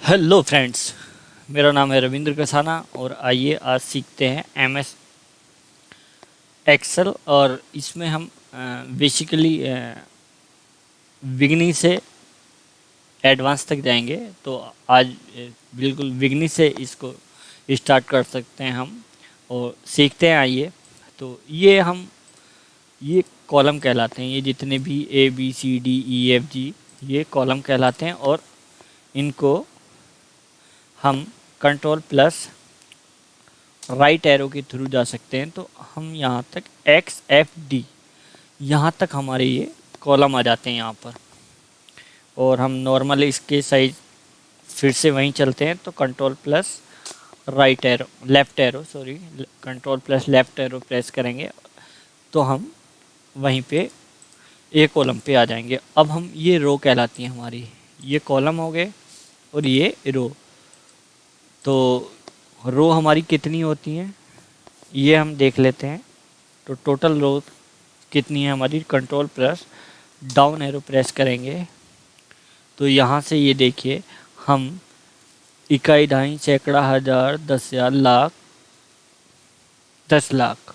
Hello friends, मेरा नाम है रविंद्र कसाना और आइए आज सीखते हैं एमएस एक्सेल। और इसमें हम बेसिकली बिगनिंग से एडवांस तक जाएंगे। तो आज बिल्कुल बिगनिंग से इसको स्टार्ट कर सकते हैं हम और सीखते हैं। आइए, तो ये कॉलम कहलाते हैं। ये जितने भी A B C D E F G ये कॉलम कहलाते हैं और इनको हम कंट्रोल प्लस राइट एरो के थ्रू जा सकते हैं। तो हम यहाँ तक एक्स एफ डी यहाँ तक हमारे ये कॉलम आ जाते हैं यहाँ पर। और हम नॉर्मल इसके साइज फिर से वहीं चलते हैं तो control plus right arrow left arrow sorry control plus left arrow press करेंगे तो हम वहीं पे ए कॉलम पे आ जाएंगे। अब हम ये रो कहलाती हैं हमारी, ये कॉलम हो गए और ये रो। तो रो हमारी कितनी होती हैं ये हम देख लेते हैं। तो टोटल रो कितनी है हमारी, control plus down arrow press करेंगे तो यहाँ से ये देखिए हम इकाई दहाई सैकड़ा हज़ार 10,000 लाख 10 लाख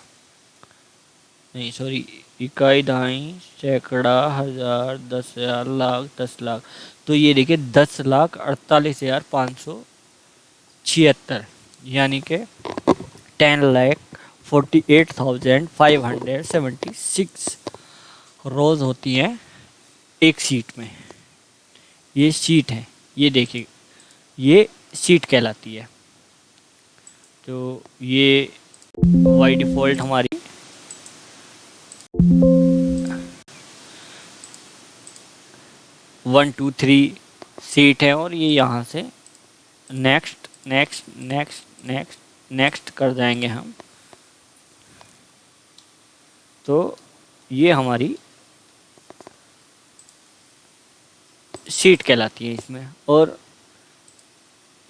नहीं सॉरी इकाई दहाई सैकड़ा हज़ार 10,000 लाख 10 लाख। तो ये देखिए 10,48,576 यानी कि 10,48,576 रोज़ होती हैं एक शीट में। ये शीट है, ये देखिए ये शीट कहलाती है। तो ये बाय डिफ़ॉल्ट हमारी 1 2 3 सीट है और ये यहाँ से next next next next next कर जाएंगे हम। तो ये हमारी शीट कहलाती है इसमें। और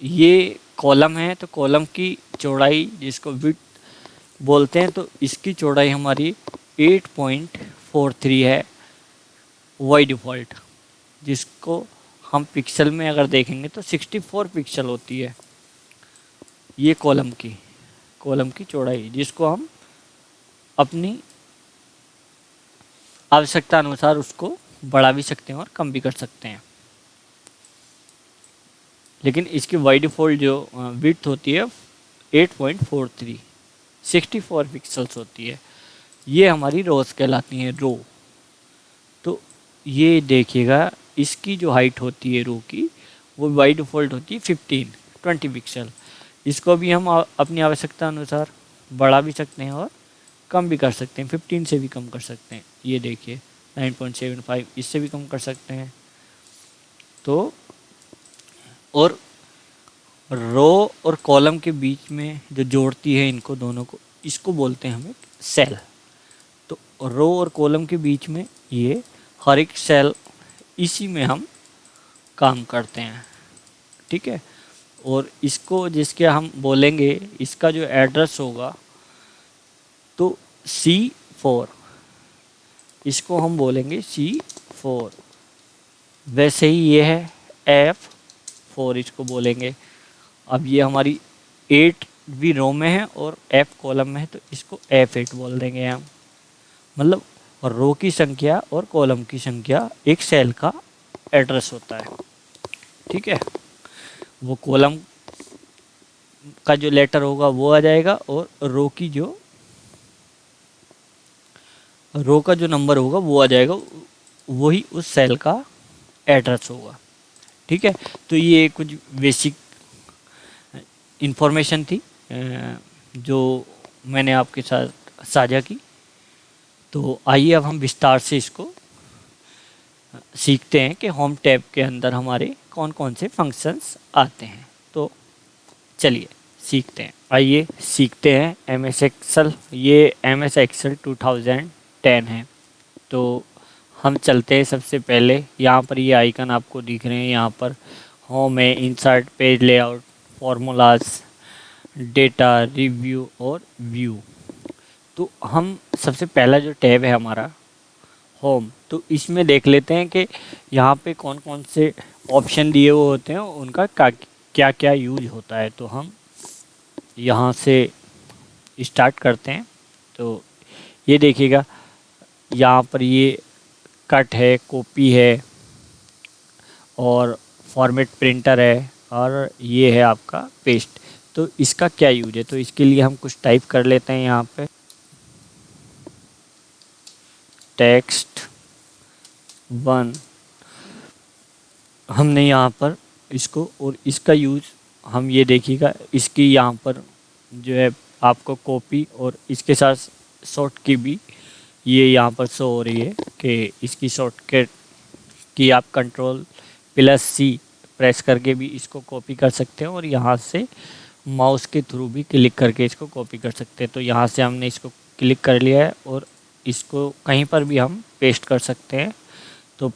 ये कॉलम है तो कॉलम की चौड़ाई जिसको विड्थ बोलते हैं तो इसकी चौड़ाई हमारी 8.43 है बाय डिफ़ॉल्ट, जिसको हम पिक्सल में अगर देखेंगे तो 64 पिक्सल होती है ये कॉलम की चौड़ाई, जिसको हम अपनी आवश्यकता अनुसार उसको बढ़ा भी सकते हैं और कम भी कर सकते हैं। लेकिन इसकी बाय डिफ़ॉल्ट जो विड्थ होती है 8.43 64 पिक्सल्स होती है। ये हमारी रोज़ कहलाती हैं रो। तो ये देखिएगा इसकी जो हाइट होती है रो की वो बाय डिफ़ॉल्ट होती है 20 पिक्सल। इसको भी हम अपनी आवश्यकता अनुसार बढ़ा भी सकते हैं और कम भी कर सकते हैं, 15 से भी कम कर सकते हैं। ये देखिए 9.75 इससे भी कम कर सकते हैं। तो और रो और कॉलम के बीच में जो जोड़ती है इनको दोनों को, इसको बोलते हैं हम सेल। तो रो और कॉलम के बीच में ये हर एक सेल, इसी में हम काम करते हैं, ठीक है। और इसको जिसके हम बोलेंगे इसका जो एड्रेस होगा तो C4, इसको हम बोलेंगे C4। वैसे ही ये है F4, इसको बोलेंगे। अब ये हमारी 8 भी रो में है और F कॉलम में है तो इसको F8 बोल देंगे हम। मतलब रो की संख्या और कॉलम की संख्या एक सेल का एड्रेस होता है, ठीक है। वो कॉलम का जो लेटर होगा वो आ जाएगा और रो का जो नंबर होगा वो आ जाएगा, वही उस सेल का एड्रेस होगा, ठीक है। तो ये कुछ बेसिक इन्फॉर्मेशन थी जो मैंने आपके साथ साझा की। तो आइए अब हम विस्तार से इसको सीखते हैं कि होम टैब के अंदर हमारे कौन कौन से फंक्शंस आते हैं। तो चलिए सीखते हैं। आइए सीखते हैं एम एस एक्सेल। ये एम एस एक्सेल 2010 है। तो हम चलते हैं सबसे पहले, यहाँ पर ये आइकन आपको दिख रहे हैं। यहाँ पर होम है, insert, page layout, formulas, data, review और व्यू। तो हम सबसे पहला जो टैब है हमारा होम, तो इसमें देख लेते हैं कि यहाँ पे कौन कौन से ऑप्शन दिए हुए होते हैं उनका क्या क्या यूज होता है। तो हम यहाँ से स्टार्ट करते हैं। तो ये देखिएगा, यहाँ पर ये कट है, कॉपी है और फॉर्मेट प्रिंटर है, और ये है आपका पेस्ट। तो इसका क्या यूज है, तो इसके लिए हम कुछ टाइप कर लेते हैं यहाँ पे, टेक्स्ट 1 हमने यहाँ पर इसको, और इसका यूज हम ये देखिएगा, इसकी यहाँ पर जो है आपको कॉपी और इसके साथ शॉर्ट की भी ये यहाँ पर शो हो रही है कि इसकी शॉर्टकट की आप Ctrl+C प्रेस करके भी इसको कॉपी कर सकते हैं, और यहाँ से माउस के थ्रू भी क्लिक करके इसको कॉपी कर सकते हैं। तो यहाँ से हमने इसको क्लिक कर लिया है और इसको कहीं पर भी हम पेस्ट कर सकते हैं। तो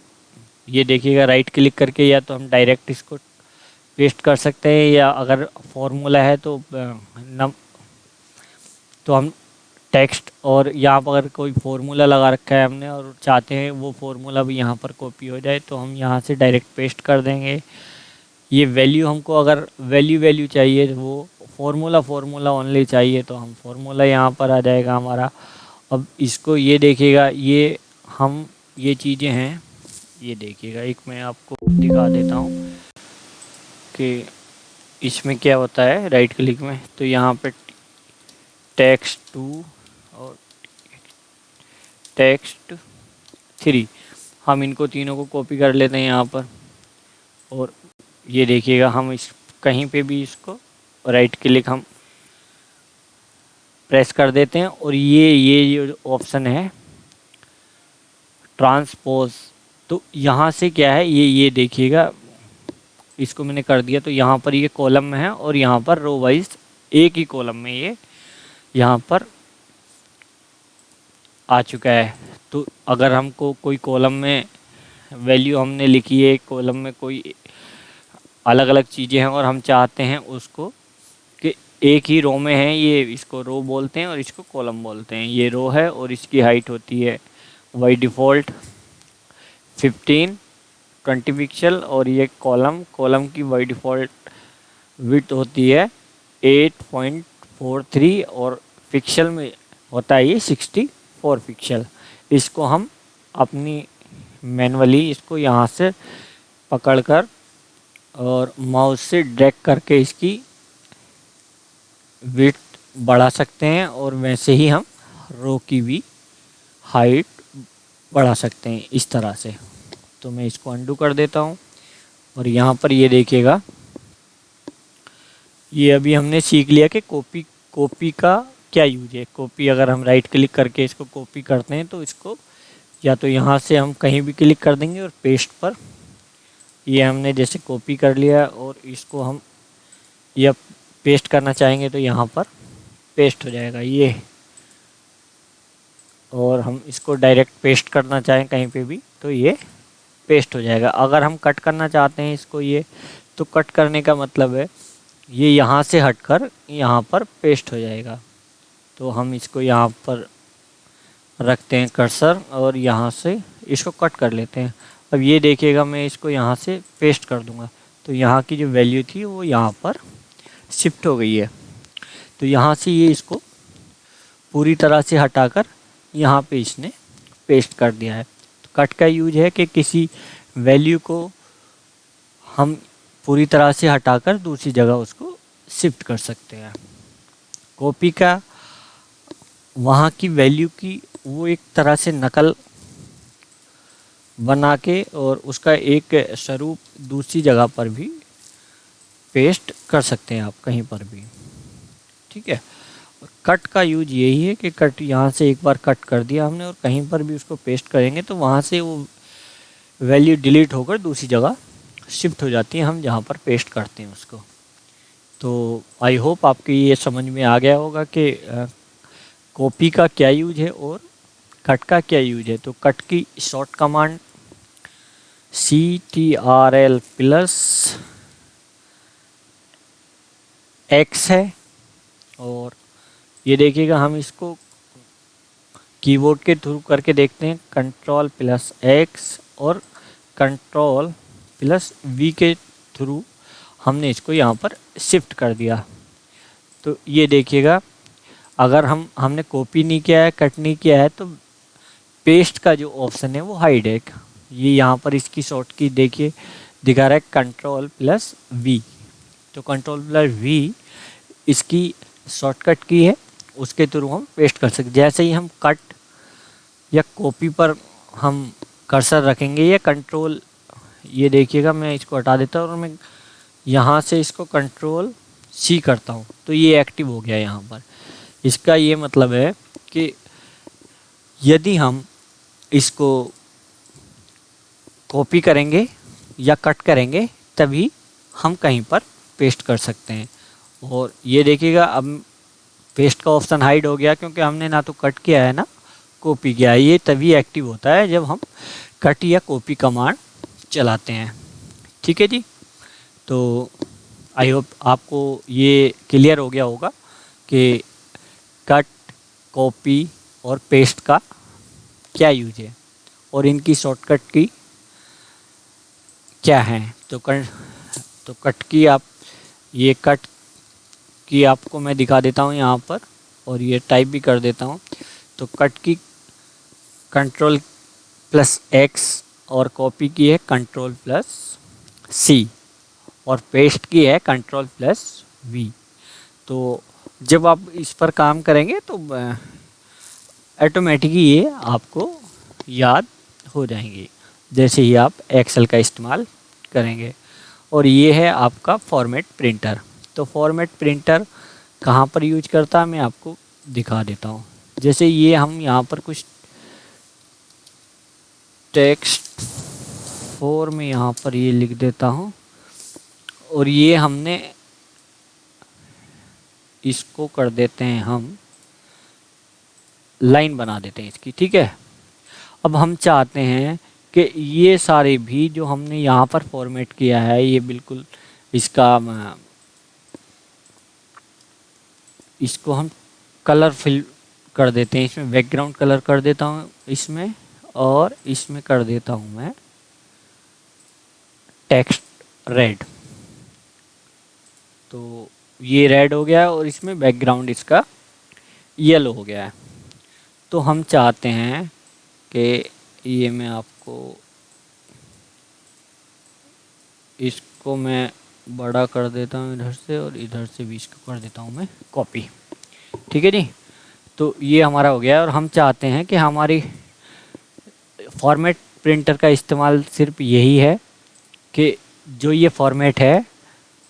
ये देखिएगा, राइट क्लिक करके या तो हम डायरेक्ट इसको पेस्ट कर सकते हैं, या अगर फॉर्मूला है तो हम टेक्स्ट, और यहाँ पर अगर कोई फार्मूला लगा रखा है हमने और चाहते हैं वो फार्मूला भी यहाँ पर कॉपी हो जाए, तो हम यहाँ से डायरेक्ट पेस्ट कर देंगे। ये वैल्यू हमको अगर वैल्यू चाहिए, वो फार्मूला ओनली चाहिए, तो हम फार्मूला यहाँ पर आ जाएगा हमारा। अब इसको ये देखिएगा, ये चीज़ें हैं, ये देखिएगा, एक मैं आपको दिखा देता हूँ कि इसमें क्या होता है। राइट क्लिक में तो यहाँ पे टेक्स्ट 2 और टेक्स्ट 3, हम इनको तीनों को कॉपी कर लेते हैं यहाँ पर, और ये देखिएगा हम इस कहीं पे भी इसको राइट क्लिक हम प्रेस कर देते हैं, और ये ऑप्शन है ट्रांसपोज। तो यहाँ से क्या है, ये देखिएगा, इसको मैंने कर दिया, तो यहाँ पर ये कॉलम में है और यहाँ पर रो वाइज एक ही कॉलम में ये यहाँ पर आ चुका है। तो अगर हमको कोई कॉलम में वैल्यू हमने लिखी है, कॉलम में कोई अलग अलग चीज़ें हैं और हम चाहते हैं उसको कि एक ही रो में है, ये इसको रो बोलते हैं और इसको कॉलम बोलते हैं। ये रो है और इसकी हाइट होती है बाई डिफ़ॉल्ट 20 पिक्सल, और ये कॉलम की बाई डिफ़ॉल्ट विड्थ होती है 8.43, और पिक्सल में होता है ये 64 पिक्सल। इसको हम अपनी मैनुअली इसको यहाँ से पकड़कर और माउस से ड्रैग करके इसकी विड्थ बढ़ा सकते हैं, और वैसे ही हम रो की भी हाइट बढ़ा सकते हैं इस तरह से। तो मैं इसको अंडू कर देता हूँ, और यहाँ पर ये देखिएगा, ये अभी हमने सीख लिया कि कॉपी का क्या यूज है। कॉपी अगर हम राइट क्लिक करके इसको कॉपी करते हैं तो इसको या तो यहाँ से हम कहीं भी क्लिक कर देंगे और पेस्ट पर, ये हमने जैसे कॉपी कर लिया, और इसको हम या पेस्ट करना चाहेंगे तो यहाँ पर पेस्ट हो जाएगा ये, और हम इसको डायरेक्ट पेस्ट करना चाहें कहीं पे भी तो ये पेस्ट हो जाएगा। अगर हम कट करना चाहते हैं इसको ये, तो कट करने का मतलब है ये यहाँ से हटकर यहाँ पर पेस्ट हो जाएगा। तो हम इसको यहाँ पर रखते हैं कर्सर, और यहाँ से इसको कट कर लेते हैं। अब ये देखिएगा, मैं इसको यहाँ से पेस्ट कर दूँगा, तो यहाँ की जो वैल्यू थी वो यहाँ पर शिफ्ट हो गई है। तो यहाँ से ये इसको पूरी तरह से हटाकर यहाँ पे इसने पेस्ट कर दिया है। तो कट का यूज है कि किसी वैल्यू को हम पूरी तरह से हटाकर दूसरी जगह उसको शिफ्ट कर सकते हैं। कॉपी का वहाँ की वैल्यू की वो एक तरह से नकल बना के और उसका एक स्वरूप दूसरी जगह पर भी पेस्ट कर सकते हैं आप कहीं पर भी, ठीक है। और कट का यूज यही है कि कट यहाँ से एक बार कट कर दिया हमने और कहीं पर भी उसको पेस्ट करेंगे तो वहाँ से वो वैल्यू डिलीट होकर दूसरी जगह शिफ्ट हो जाती है, हम जहाँ पर पेस्ट करते हैं उसको। तो आई होप आपकी ये समझ में आ गया होगा कि कॉपी का क्या यूज है और कट का क्या यूज है। तो कट की शॉर्ट कमांड CTRL+X है, और ये देखिएगा हम इसको कीबोर्ड के थ्रू करके देखते हैं, Ctrl+X और Ctrl+C प्लस वी के थ्रू हमने इसको यहाँ पर शिफ्ट कर दिया। तो ये देखिएगा, अगर हमने कॉपी नहीं किया है, कट नहीं किया है, तो पेस्ट का जो ऑप्शन है वो हाइड है। ये यहाँ पर इसकी शॉर्ट की देखिए दिखा रहा है कंट्रोल प्लस वी। तो कंट्रोल प्लस वी इसकी शॉर्टकट की है, उसके थ्रू हम पेस्ट कर सकते। जैसे ही हम कट या कॉपी पर हम कर्सर रखेंगे या कंट्रोल, ये देखिएगा मैं इसको हटा देता हूँ और मैं यहाँ से इसको कंट्रोल सी करता हूँ तो ये एक्टिव हो गया यहाँ पर। इसका ये मतलब है कि यदि हम इसको कॉपी करेंगे या कट करेंगे तभी हम कहीं पर पेस्ट कर सकते हैं। और ये देखिएगा अब पेस्ट का ऑप्शन हाइड हो गया क्योंकि हमने ना तो कट किया है ना कॉपी किया है। ये तभी एक्टिव होता है जब हम कट या कॉपी कमांड चलाते हैं। ठीक है जी, तो आई होप आपको ये क्लियर हो गया होगा कि कट, कॉपी और पेस्ट का क्या यूज है और इनकी शॉर्टकट की क्या है। तो कट की आप, ये कट की आपको मैं दिखा देता हूँ यहाँ पर और ये टाइप भी कर देता हूँ। तो कट की कंट्रोल प्लस एक्स और कॉपी की है कंट्रोल प्लस सी और पेस्ट की है कंट्रोल प्लस वी। तो जब आप इस पर काम करेंगे तो ऑटोमेटिकली ये आपको याद हो जाएंगी जैसे ही आप एक्सेल का इस्तेमाल करेंगे। और ये है आपका फॉर्मेट प्रिंटर। तो फॉर्मेट प्रिंटर कहाँ पर यूज करता है मैं आपको दिखा देता हूँ। जैसे ये हम यहाँ पर कुछ टेक्स्ट फॉर्म में यहाँ पर ये लिख देता हूँ और ये हमने इसको कर देते हैं, हम लाइन बना देते हैं इसकी। ठीक है, अब हम चाहते हैं कि ये सारे भी जो हमने यहाँ पर फॉर्मेट किया है ये बिल्कुल इसको हम कलर फिल कर देते हैं। इसमें बैकग्राउंड कलर कर देता हूँ इसमें, और इसमें कर देता हूँ मैं टेक्स्ट रेड। तो ये रेड हो गया है और इसमें बैकग्राउंड इसका येलो हो गया है। तो हम चाहते हैं कि ये मैं आपको इसको मैं बड़ा कर देता हूँ इधर से और इधर से भी इसको कर देता हूँ मैं कॉपी। ठीक है जी, तो ये हमारा हो गया। और हम चाहते हैं कि हमारी फॉर्मेट प्रिंटर का इस्तेमाल सिर्फ यही है कि जो ये फॉर्मेट है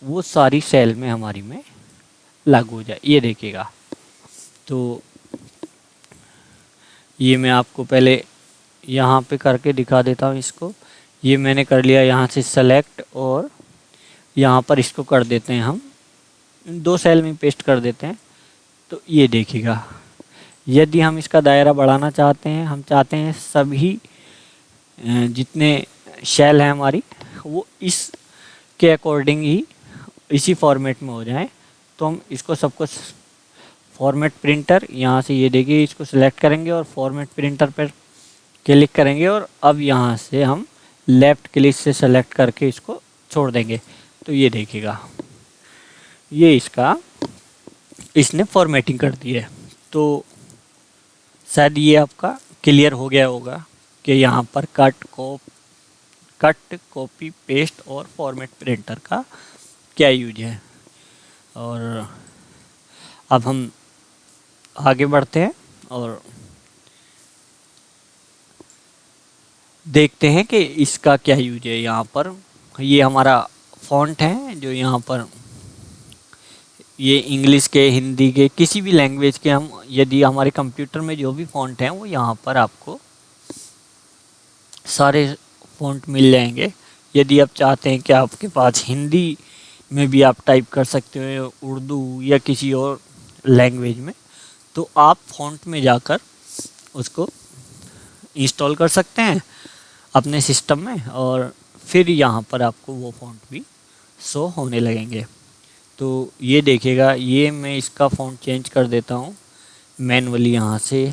वो सारी सेल में हमारी में लागू हो जाए। ये देखिएगा, तो ये मैं आपको पहले यहाँ पे करके दिखा देता हूँ इसको। ये मैंने कर लिया यहाँ से सेलेक्ट और यहाँ पर इसको कर देते हैं हम 2 सेल में पेस्ट कर देते हैं। तो ये देखिएगा, यदि हम इसका दायरा बढ़ाना चाहते हैं, हम चाहते हैं सभी जितने सेल हैं हमारी वो इसके अकॉर्डिंग ही इसी फॉर्मेट में हो जाएं, तो हम इसको सबको फॉर्मेट प्रिंटर यहाँ से ये देखिए इसको सिलेक्ट करेंगे और फॉर्मेट प्रिंटर पर क्लिक करेंगे और अब यहाँ से हम लेफ़्ट क्लिक से सेलेक्ट करके इसको छोड़ देंगे। तो ये देखिएगा, ये इसने फॉर्मेटिंग कर दी है। तो शायद ये आपका क्लियर हो गया होगा कि यहाँ पर कट, कॉपी, पेस्ट और फॉर्मेट प्रिंटर का क्या यूज है। और अब हम आगे बढ़ते हैं और देखते हैं कि इसका क्या यूज है। यहाँ पर ये हमारा फ़ॉन्ट है जो यहाँ पर ये इंग्लिश के, हिंदी के, किसी भी लैंग्वेज के, हम यदि हमारे कंप्यूटर में जो भी फ़ॉन्ट हैं वो यहाँ पर आपको सारे फ़ॉन्ट मिल जाएंगे। यदि आप चाहते हैं कि आपके पास हिंदी में भी आप टाइप कर सकते हो, उर्दू या किसी और लैंग्वेज में, तो आप फ़ॉन्ट में जाकर उसको इंस्टॉल कर सकते हैं अपने सिस्टम में और फिर यहाँ पर आपको वो फ़ॉन्ट भी शो होने लगेंगे। तो ये देखिएगा, ये मैं इसका फ़ॉन्ट चेंज कर देता हूँ मैनुअली यहाँ से।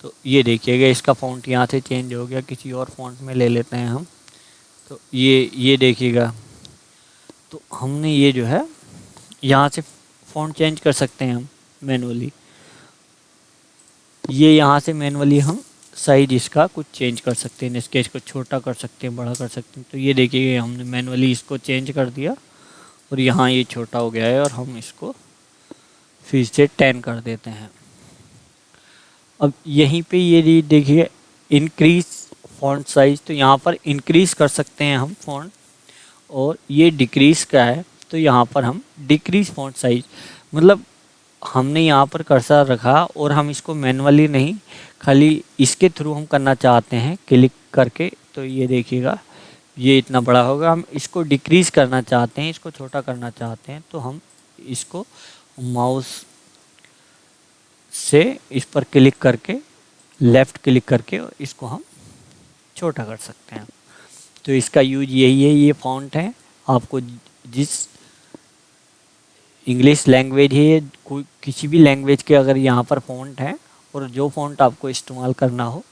तो ये देखिएगा इसका फ़ॉन्ट यहाँ से चेंज हो गया, किसी और फ़ॉन्ट में ले लेते हैं हम। तो ये देखिएगा, तो हमने ये जो है यहाँ से फ़ॉन्ट चेंज कर सकते हैं हम मैनुअली। ये यहाँ से मैनुअली हम साइज इसका कुछ चेंज कर सकते हैं, स्केच को छोटा कर सकते हैं, बड़ा कर सकते हैं। तो ये देखिए हमने मैनुअली इसको चेंज कर दिया और यहाँ ये छोटा हो गया है और हम इसको फिर से 10 कर देते हैं। अब यहीं पे ये देखिए इंक्रीज फॉन्ट साइज, तो यहाँ पर इंक्रीज कर सकते हैं हम फॉन्ट, और ये डिक्रीज का है तो यहाँ पर हम डिक्रीज फॉन्ट साइज, मतलब हमने यहाँ पर कर्सर रखा और हम इसको मैनुअली नहीं, खाली इसके थ्रू हम करना चाहते हैं क्लिक करके। तो ये देखिएगा ये इतना बड़ा होगा, हम इसको डिक्रीज करना चाहते हैं, इसको छोटा करना चाहते हैं, तो हम इसको माउस से इस पर क्लिक करके, लेफ़्ट क्लिक करके इसको हम छोटा कर सकते हैं। तो इसका यूज यही है। ये फ़ॉन्ट है, आपको जिस इंग्लिश लैंग्वेज है, कोई किसी भी लैंग्वेज के अगर यहाँ पर फ़ॉन्ट है और जो फ़ॉन्ट आपको इस्तेमाल करना हो,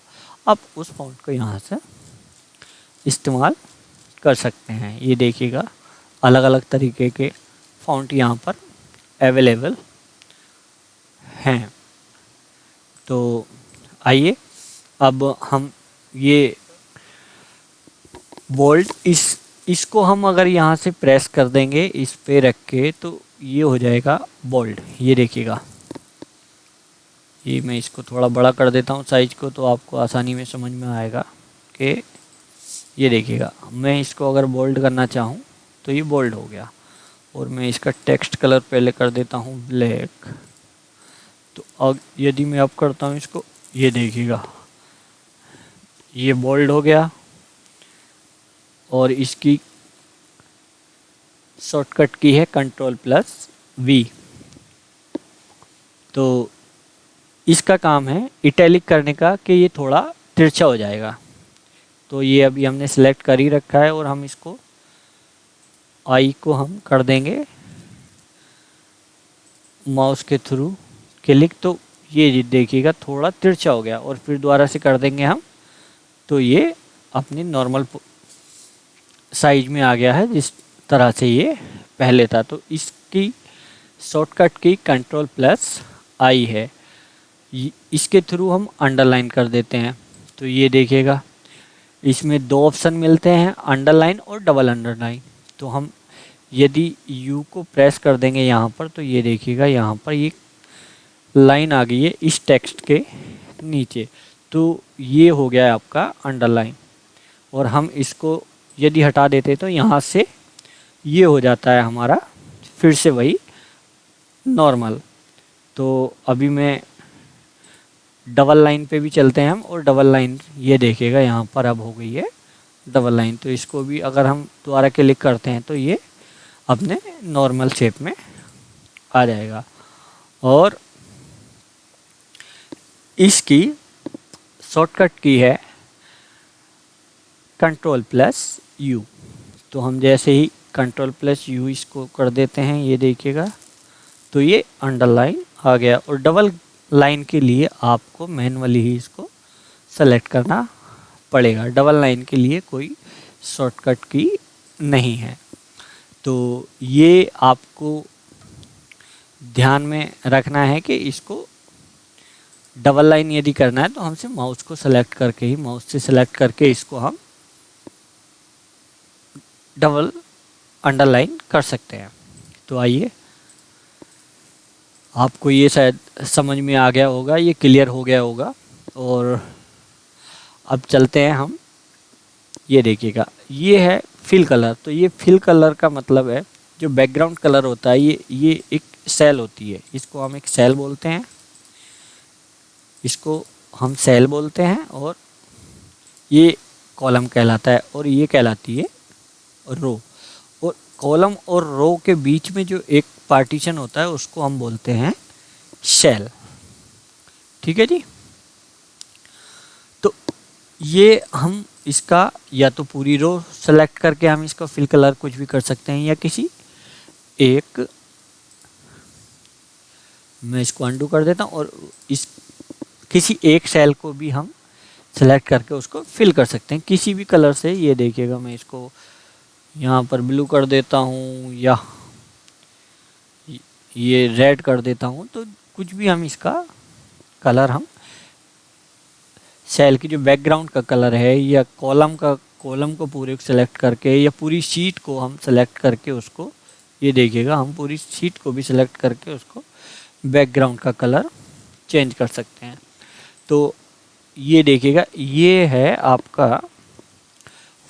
आप उस फ़ॉन्ट को यहाँ से इस्तेमाल कर सकते हैं। ये देखिएगा अलग अलग तरीके के फ़ॉन्ट यहाँ पर अवेलेबल हैं। तो आइए अब हम ये बोल्ड इसको हम अगर यहाँ से प्रेस कर देंगे इस पे रख के, तो ये हो जाएगा बोल्ड। ये देखिएगा, ये मैं इसको थोड़ा बड़ा कर देता हूँ साइज को, तो आपको आसानी में समझ में आएगा कि ये देखिएगा मैं इसको अगर बोल्ड करना चाहूँ तो ये बोल्ड हो गया। और मैं इसका टेक्स्ट कलर पहले कर देता हूँ ब्लैक। तो अब यदि मैं अब करता हूँ इसको, ये देखिएगा ये बोल्ड हो गया। और इसकी शॉर्टकट की है Ctrl+V। तो इसका काम है इटैलिक करने का कि ये थोड़ा तिरछा हो जाएगा। तो ये अभी हमने सेलेक्ट कर ही रखा है और हम इसको आई को हम कर देंगे माउस के थ्रू क्लिक, तो ये देखिएगा थोड़ा तिरछा हो गया। और फिर दोबारा से कर देंगे हम, तो ये अपनी नॉर्मल साइज में आ गया है जिस तरह से ये पहले था। तो इसकी शॉर्टकट की Ctrl+I है। इसके थ्रू हम अंडरलाइन कर देते हैं। तो ये देखिएगा इसमें दो ऑप्शन मिलते हैं, अंडरलाइन और डबल अंडरलाइन। तो हम यदि U को प्रेस कर देंगे यहाँ पर, तो ये देखिएगा यहाँ पर ये लाइन आ गई है इस टेक्स्ट के नीचे। तो ये हो गया है आपका अंडरलाइन। और हम इसको यदि हटा देते तो यहाँ से ये हो जाता है हमारा फिर से वही नॉर्मल। तो अभी मैं डबल लाइन पे भी चलते हैं हम, और डबल लाइन ये देखिएगा यहाँ पर अब हो गई है डबल लाइन। तो इसको भी अगर हम दोबारा क्लिक करते हैं तो ये अपने नॉर्मल शेप में आ जाएगा। और इसकी शॉर्टकट की है Ctrl+U। तो हम जैसे ही Ctrl+U इसको कर देते हैं, ये देखिएगा तो ये अंडरलाइन आ गया। और डबल लाइन के लिए आपको मैनुअली ही इसको सेलेक्ट करना पड़ेगा। डबल लाइन के लिए कोई शॉर्टकट की नहीं है। तो ये आपको ध्यान में रखना है कि इसको डबल लाइन यदि करना है तो हमसे माउस को सेलेक्ट करके ही, माउस से सेलेक्ट करके इसको हम डबल अंडरलाइन कर सकते हैं। तो आइए आपको ये शायद समझ में आ गया होगा, ये क्लियर हो गया होगा। और अब चलते हैं हम, ये देखिएगा ये है फिल कलर। तो ये फिल कलर का मतलब है जो बैकग्राउंड कलर होता है, ये एक सेल होती है, इसको हम एक सेल बोलते हैं, इसको हम सेल बोलते हैं। और ये कॉलम कहलाता है और ये कहलाती है रो। और कॉलम और रो के बीच में जो एक पार्टीशन होता है उसको हम बोलते हैं सेल। ठीक है जी। तो ये हम इसका या तो पूरी रो सेलेक्ट करके हम इसका फिल कलर कुछ भी कर सकते हैं, या किसी एक, मैं इसको अंडू कर देता हूँ, और इस किसी एक सेल को भी हम सेलेक्ट करके उसको फिल कर सकते हैं किसी भी कलर से। ये देखिएगा मैं इसको यहाँ पर ब्लू कर देता हूँ या ये रेड कर देता हूँ, तो कुछ भी हम इसका कलर हम सेल की जो बैकग्राउंड का कलर है या कॉलम को पूरे सेलेक्ट करके या पूरी शीट को हम सेलेक्ट करके उसको, ये देखिएगा हम पूरी शीट को भी सेलेक्ट करके उसको बैकग्राउंड का कलर चेंज कर सकते हैं। तो ये देखिएगा ये है आपका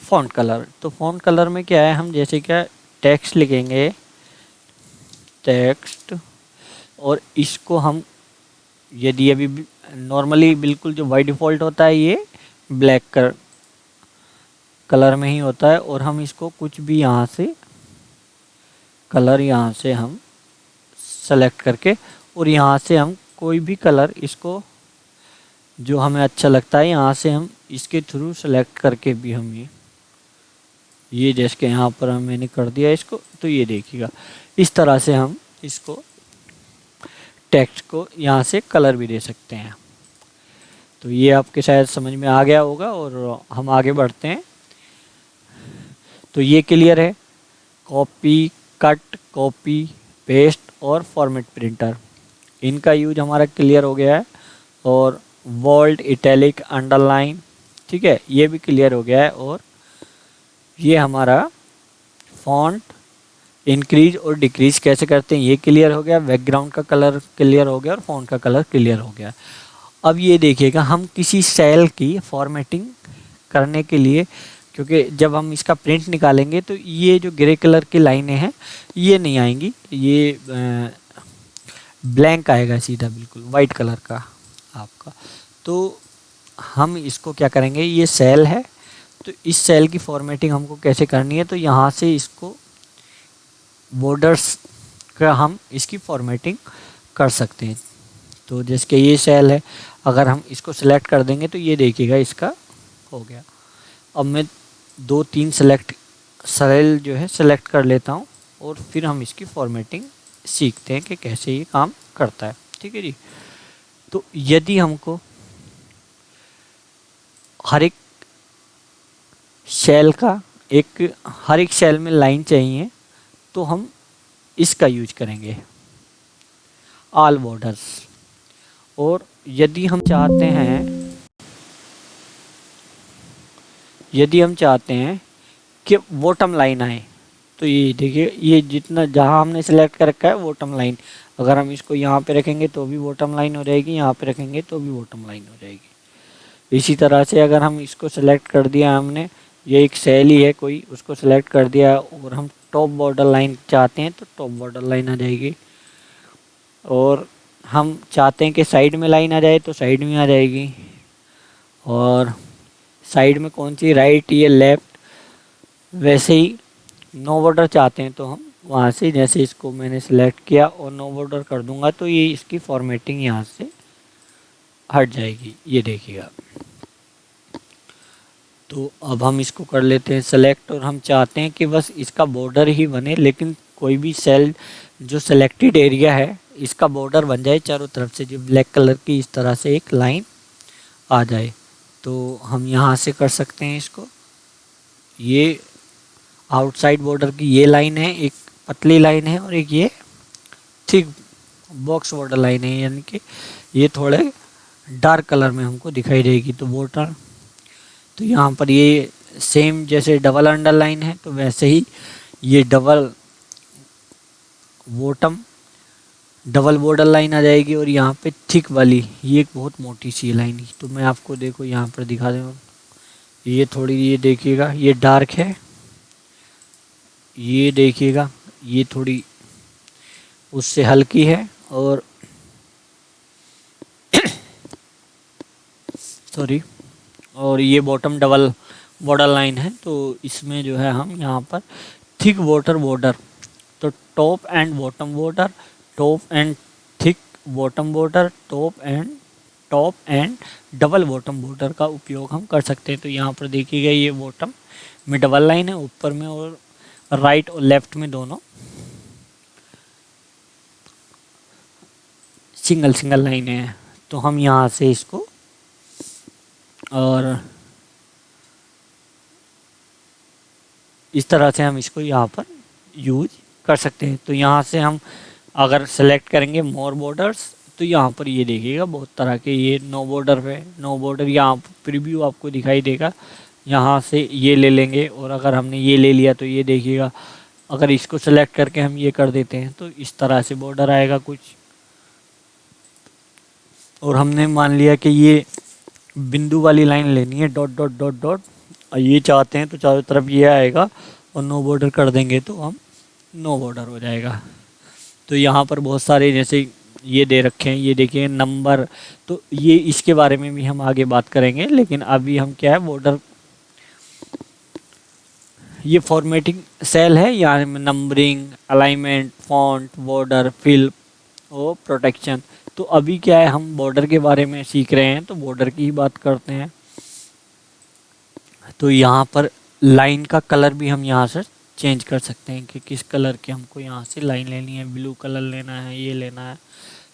फ़ॉन्ट कलर। तो फ़ॉन्ट कलर में क्या है, हम जैसे क्या टेक्स्ट लिखेंगे, टेक्स्ट, और इसको हम यदि अभी नॉर्मली बिल्कुल जो बाय डिफ़ॉल्ट होता है ये ब्लैक कलर में ही होता है, और हम इसको कुछ भी यहाँ से कलर यहाँ से हम सेलेक्ट करके और यहाँ से हम कोई भी कलर इसको जो हमें अच्छा लगता है यहाँ से हम इसके थ्रू सेलेक्ट करके भी हम ये जैसे कि यहाँ पर मैंने कर दिया इसको, तो ये देखिएगा इस तरह से हम इसको टेक्स्ट को यहाँ से कलर भी दे सकते हैं। तो ये आपके शायद समझ में आ गया होगा और हम आगे बढ़ते हैं। तो ये क्लियर है, कॉपी, कट, कॉपी, पेस्ट और फॉर्मेट प्रिंटर, इनका यूज हमारा क्लियर हो गया है। और बोल्ड, इटैलिक, अंडरलाइन, ठीक है, ये भी क्लियर हो गया है। और ये हमारा फॉन्ट इंक्रीज और डिक्रीज कैसे करते हैं ये क्लियर हो गया, बैकग्राउंड का कलर क्लियर हो गया और फॉन्ट का कलर क्लियर हो गया। अब ये देखिएगा हम किसी सेल की फॉर्मेटिंग करने के लिए, क्योंकि जब हम इसका प्रिंट निकालेंगे तो ये जो ग्रे कलर की लाइनें हैं ये नहीं आएंगी, ये ब्लैंक आएगा सीधा बिल्कुल वाइट कलर का आपका। तो हम इसको क्या करेंगे, ये सेल है तो इस सेल की फॉर्मेटिंग हमको कैसे करनी है, तो यहाँ से इसको बॉर्डर्स का हम इसकी फॉर्मेटिंग कर सकते हैं। तो जैसे कि ये सेल है, अगर हम इसको सेलेक्ट कर देंगे तो ये देखिएगा इसका हो गया। अब मैं 2-3 सेल जो है सेलेक्ट कर लेता हूँ और फिर हम इसकी फॉर्मेटिंग सीखते हैं कि कैसे ये काम करता है, ठीक है जी। तो यदि हमको हर एक सेल में लाइन चाहिए तो हम इसका यूज करेंगे, ऑल बॉर्डर्स। और यदि हम चाहते हैं कि बॉटम लाइन आए, तो ये देखिए ये जितना जहां हमने सेलेक्ट कर रखा है बॉटम लाइन, अगर हम इसको यहाँ पे रखेंगे तो भी बॉटम लाइन हो जाएगी, यहाँ पे रखेंगे तो भी बॉटम लाइन हो जाएगी। इसी तरह से अगर हम इसको सेलेक्ट कर दिया हमने, ये एक सेल ही है कोई, उसको सेलेक्ट कर दिया और हम टॉप बॉर्डर लाइन चाहते हैं तो टॉप बॉर्डर लाइन आ जाएगी। और हम चाहते हैं कि साइड में लाइन आ जाए तो साइड में आ जाएगी। और साइड में कौन सी, राइट या लेफ़्ट, वैसे ही नो बॉर्डर चाहते हैं तो हम वहाँ से जैसे इसको मैंने सेलेक्ट किया और नो बॉर्डर कर दूंगा तो ये इसकी फॉर्मेटिंग यहाँ से हट जाएगी, ये देखिएगा। तो अब हम इसको कर लेते हैं सेलेक्ट और हम चाहते हैं कि बस इसका बॉर्डर ही बने, लेकिन कोई भी सेल जो सेलेक्टेड एरिया है इसका बॉर्डर बन जाए चारों तरफ से, जो ब्लैक कलर की इस तरह से एक लाइन आ जाए। तो हम यहाँ से कर सकते हैं इसको, ये आउटसाइड बॉर्डर की ये लाइन है, एक पतली लाइन है और एक ये थिक बॉक्स बॉर्डर लाइन है, यानी कि ये थोड़े डार्क कलर में हमको दिखाई देगी। तो बॉर्डर, तो यहाँ पर ये सेम जैसे डबल अंडरलाइन है तो वैसे ही ये डबल बॉर्डर लाइन आ जाएगी। और यहाँ पे थिक वाली ये एक बहुत मोटी सी लाइन है, तो मैं आपको देखो यहाँ पर दिखा दूँ, ये थोड़ी, ये देखिएगा ये डार्क है, ये देखिएगा ये थोड़ी उससे हल्की है, और सॉरी, और ये बॉटम डबल बॉर्डर लाइन है। तो इसमें जो है हम यहाँ पर थिक बॉर्डर, तो top and bottom border, top and thick bottom border, top and double bottom border का उपयोग हम कर सकते हैं। तो यहाँ पर देखिएगा ये बॉटम में डबल लाइन है ऊपर में, और राइट और लेफ्ट में दोनों सिंगल लाइनें हैं। तो हम यहाँ से इसको और इस तरह से हम इसको यहाँ पर यूज कर सकते हैं। तो यहाँ से हम अगर सेलेक्ट करेंगे मोर बॉर्डर्स, तो यहाँ पर ये देखिएगा बहुत तरह के ये नो बॉर्डर पे नो बॉर्डर यहाँ प्रीव्यू आपको दिखाई देगा। यहाँ से ये ले लेंगे और अगर हमने ये ले लिया तो ये देखिएगा, अगर इसको सेलेक्ट करके हम ये कर देते हैं तो इस तरह से बॉर्डर आएगा कुछ। और हमने मान लिया कि ये बिंदु वाली लाइन लेनी है, डॉट डॉट डॉट डॉट, और ये चाहते हैं तो चारों तरफ ये आएगा, और नो बॉर्डर कर देंगे तो हम नो बॉर्डर हो जाएगा। तो यहाँ पर बहुत सारे जैसे ये दे रखे हैं, ये देखिए नंबर, तो ये इसके बारे में भी हम आगे बात करेंगे, लेकिन अभी हम क्या है बॉर्डर, ये फॉर्मेटिंग सेल है, यहाँ में numbering, alignment, font, border, fill और प्रोटेक्शन। तो अभी क्या है हम बॉर्डर के बारे में सीख रहे हैं, तो बॉर्डर की ही बात करते हैं। तो यहाँ पर लाइन का कलर भी हम यहाँ से चेंज कर सकते हैं कि किस कलर की हमको यहाँ से लाइन लेनी है, ब्लू कलर लेना है, ये लेना है।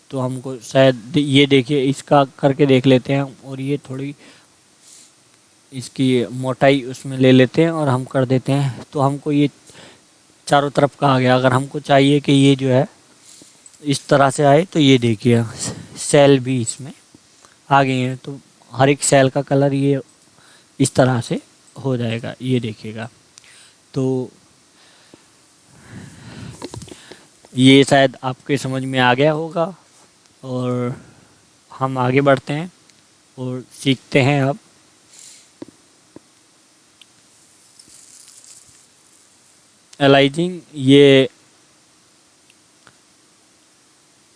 तो हमको शायद ये देखिए इसका करके देख लेते हैं, और ये थोड़ी इसकी मोटाई उसमें ले लेते हैं और हम कर देते हैं। तो हमको ये चारों तरफ का आ गया। अगर हमको चाहिए कि ये जो है इस तरह से आए, तो ये देखिए सेल भी इसमें आ गए हैं, तो हर एक सेल का कलर ये इस तरह से हो जाएगा, ये देखिएगा। तो ये शायद आपके समझ में आ गया होगा, और हम आगे बढ़ते हैं और सीखते हैं अब। एलाइजिंग, ये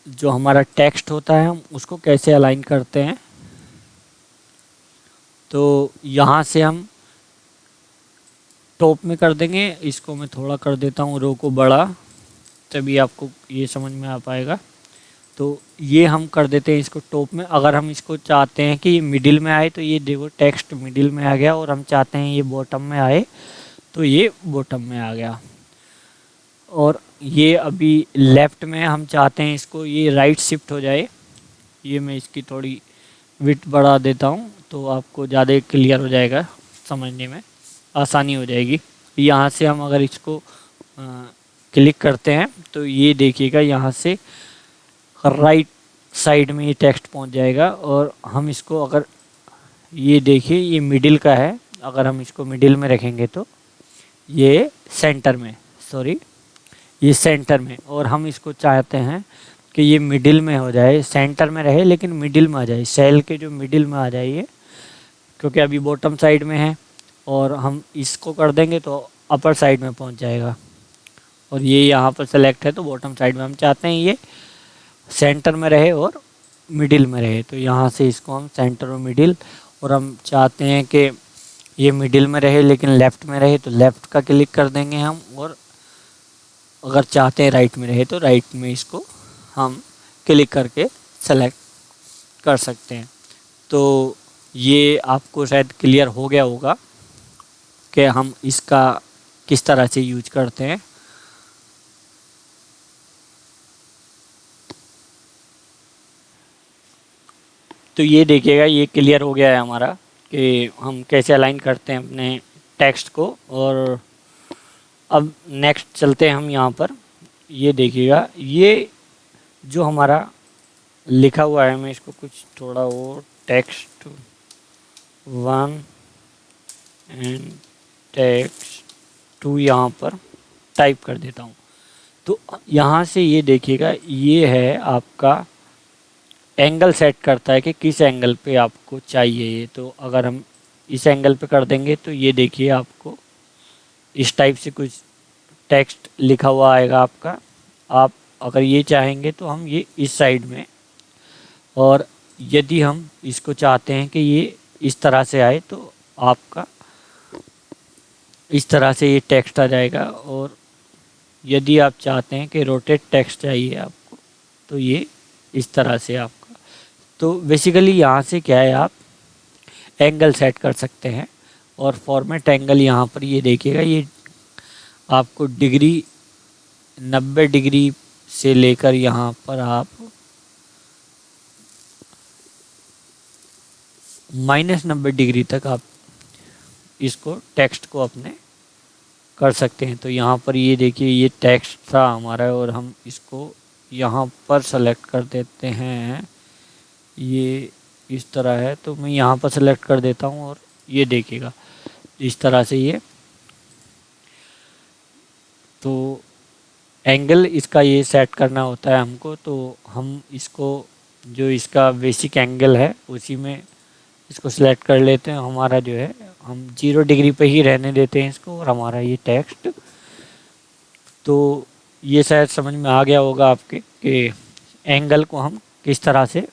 जो हमारा टेक्स्ट होता है हम उसको कैसे अलाइन करते हैं। तो यहाँ से हम टॉप में कर देंगे, इसको मैं थोड़ा कर देता हूँ रो को बड़ा, तभी आपको ये समझ में आ पाएगा। तो ये हम कर देते हैं इसको टॉप में। अगर हम इसको चाहते हैं कि ये मिडिल में आए, तो ये देखो टेक्स्ट मिडिल में आ गया, और हम चाहते हैं ये बॉटम में आए तो ये बॉटम में आ गया। और ये अभी लेफ़्ट में हम चाहते हैं इसको ये राइट शिफ्ट हो जाए। ये मैं इसकी थोड़ी विड्थ बढ़ा देता हूँ तो आपको ज़्यादा क्लियर हो जाएगा, समझने में आसानी हो जाएगी। यहाँ से हम अगर इसको क्लिक करते हैं तो ये देखिएगा यहाँ से राइट साइड में ये टेक्स्ट पहुँच जाएगा। और हम इसको अगर ये देखिए ये मिडिल का है, अगर हम इसको मिडिल में रखेंगे तो ये सेंटर में, सॉरी ये सेंटर में, और हम इसको चाहते हैं कि ये मिडिल में हो जाए, सेंटर में रहे लेकिन मिडिल में आ जाए, सेल के जो मिडिल में आ जाइए, क्योंकि अभी बॉटम साइड में है। और हम इसको कर देंगे तो अपर साइड में पहुंच जाएगा, और ये यहाँ पर सेलेक्ट है तो बॉटम साइड में। हम चाहते हैं ये सेंटर में रहे और मिडिल में रहे, तो यहाँ से इसको हम सेंटर और मिडिल, और हम चाहते हैं कि ये मिडिल में रहे लेकिन लेफ़्ट में रहे तो लेफ़्ट का क्लिक कर देंगे हम, और अगर चाहते हैं राइट में रहे तो राइट में इसको हम क्लिक करके सेलेक्ट कर सकते हैं। तो ये आपको शायद क्लियर हो गया होगा कि हम इसका किस तरह से यूज करते हैं। तो ये देखिएगा ये क्लियर हो गया है हमारा कि हम कैसे अलाइन करते हैं अपने टेक्स्ट को। और अब नेक्स्ट चलते हैं हम यहाँ पर। ये देखिएगा ये जो हमारा लिखा हुआ है, मैं इसको कुछ थोड़ा और टेक्स्ट 1 एंड टेक्स्ट 2 यहाँ पर टाइप कर देता हूँ। तो यहाँ से ये देखिएगा ये है आपका एंगल सेट करता है कि किस एंगल पे आपको चाहिए ये। तो अगर हम इस एंगल पे कर देंगे तो ये देखिए आपको इस टाइप से कुछ टेक्स्ट लिखा हुआ आएगा आपका। आप अगर ये चाहेंगे तो हम ये इस साइड में, और यदि हम इसको चाहते हैं कि ये इस तरह से आए तो आपका इस तरह से ये टेक्स्ट आ जाएगा। और यदि आप चाहते हैं कि रोटेट टेक्स्ट चाहिए आपको तो ये इस तरह से आपका। तो बेसिकली यहाँ से क्या है आप एंगल सेट कर सकते हैं। और फॉर्मेट एंगल यहाँ पर ये देखिएगा ये आपको डिग्री 90 डिग्री से लेकर यहाँ पर आप -90 डिग्री तक आप इसको टेक्स्ट को अपने कर सकते हैं। तो यहाँ पर ये देखिए ये टेक्स्ट था हमारा और हम इसको यहाँ पर सेलेक्ट कर देते हैं। ये इस तरह है तो मैं यहाँ पर सेलेक्ट कर देता हूँ और ये देखिएगा इस तरह से ये तो एंगल इसका ये सेट करना होता है हमको। तो हम इसको जो इसका बेसिक एंगल है उसी में इसको सिलेक्ट कर लेते हैं। हमारा जो है हम 0 डिग्री पे ही रहने देते हैं इसको और हमारा ये टेक्स्ट तो ये शायद समझ में आ गया होगा आपके कि एंगल को हम किस तरह से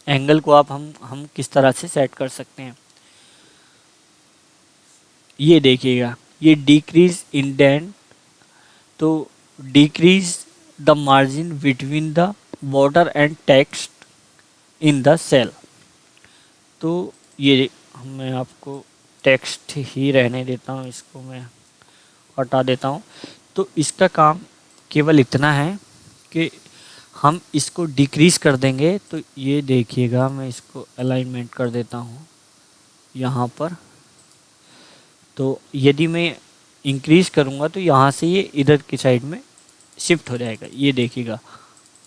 एंगल को आप हम किस तरह से सेट कर सकते हैं। ये देखिएगा ये डिक्रीज इंडेंट तो decrease the margin between the border and text in the cell. तो ये मैं आपको टेक्स्ट ही रहने देता हूँ, इसको मैं हटा देता हूँ। तो इसका काम केवल इतना है कि हम इसको डिक्रीज कर देंगे। तो ये देखिएगा मैं इसको अलाइनमेंट कर देता हूँ यहाँ पर। तो यदि मैं इंक्रीज करूँगा तो यहाँ से ये इधर की साइड में शिफ्ट हो जाएगा, ये देखिएगा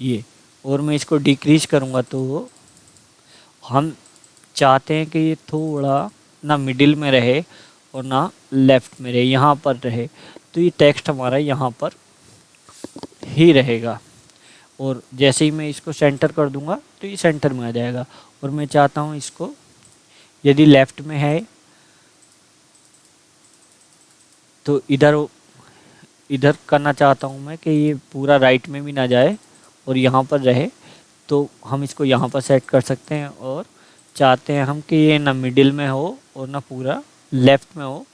ये। और मैं इसको डिक्रीज करूँगा तो हम चाहते हैं कि ये थोड़ा ना मिडिल में रहे और ना लेफ़्ट में रहे, यहाँ पर रहे। तो ये टेक्स्ट हमारा यहाँ पर ही रहेगा और जैसे ही मैं इसको सेंटर कर दूँगा तो ये सेंटर में आ जाएगा। और मैं चाहता हूँ इसको यदि लेफ़्ट में है तो इधर करना चाहता हूँ मैं कि ये पूरा राइट में भी ना जाए और यहाँ पर रहे। तो हम इसको यहाँ पर सेट कर सकते हैं और चाहते हैं हम कि ये ना मिडिल में हो और ना पूरा लेफ़्ट में हो।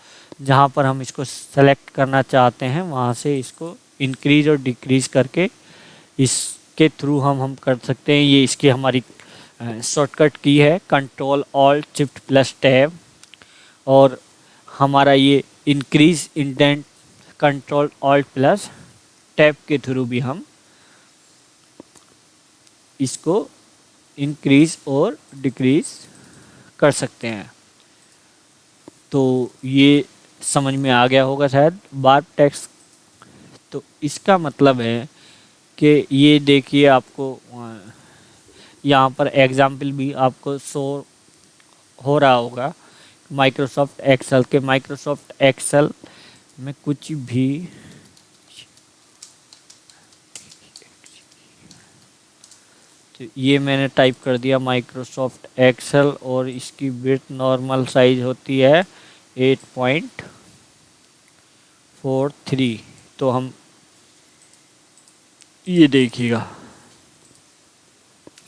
जहाँ पर हम इसको सेलेक्ट करना चाहते हैं वहाँ से इसको इंक्रीज और डिक्रीज करके इसके थ्रू हम कर सकते हैं। ये इसकी हमारी शॉर्टकट की है control alt shift plus tab. और हमारा ये increase indent control alt plus tab के थ्रू भी हम इसको इंक्रीज और डिक्रीज कर सकते हैं। तो ये समझ में आ गया होगा शायद वार्प टेक्स्ट। तो इसका मतलब है कि ये देखिए आपको यहाँ पर एग्जाम्पल भी आपको शो हो रहा होगा माइक्रोसॉफ्ट एक्सेल में कुछ भी तो ये मैंने टाइप कर दिया माइक्रोसॉफ्ट एक्सेल और इसकी विड्थ नॉर्मल साइज होती है 8.43। तो हम ये देखिएगा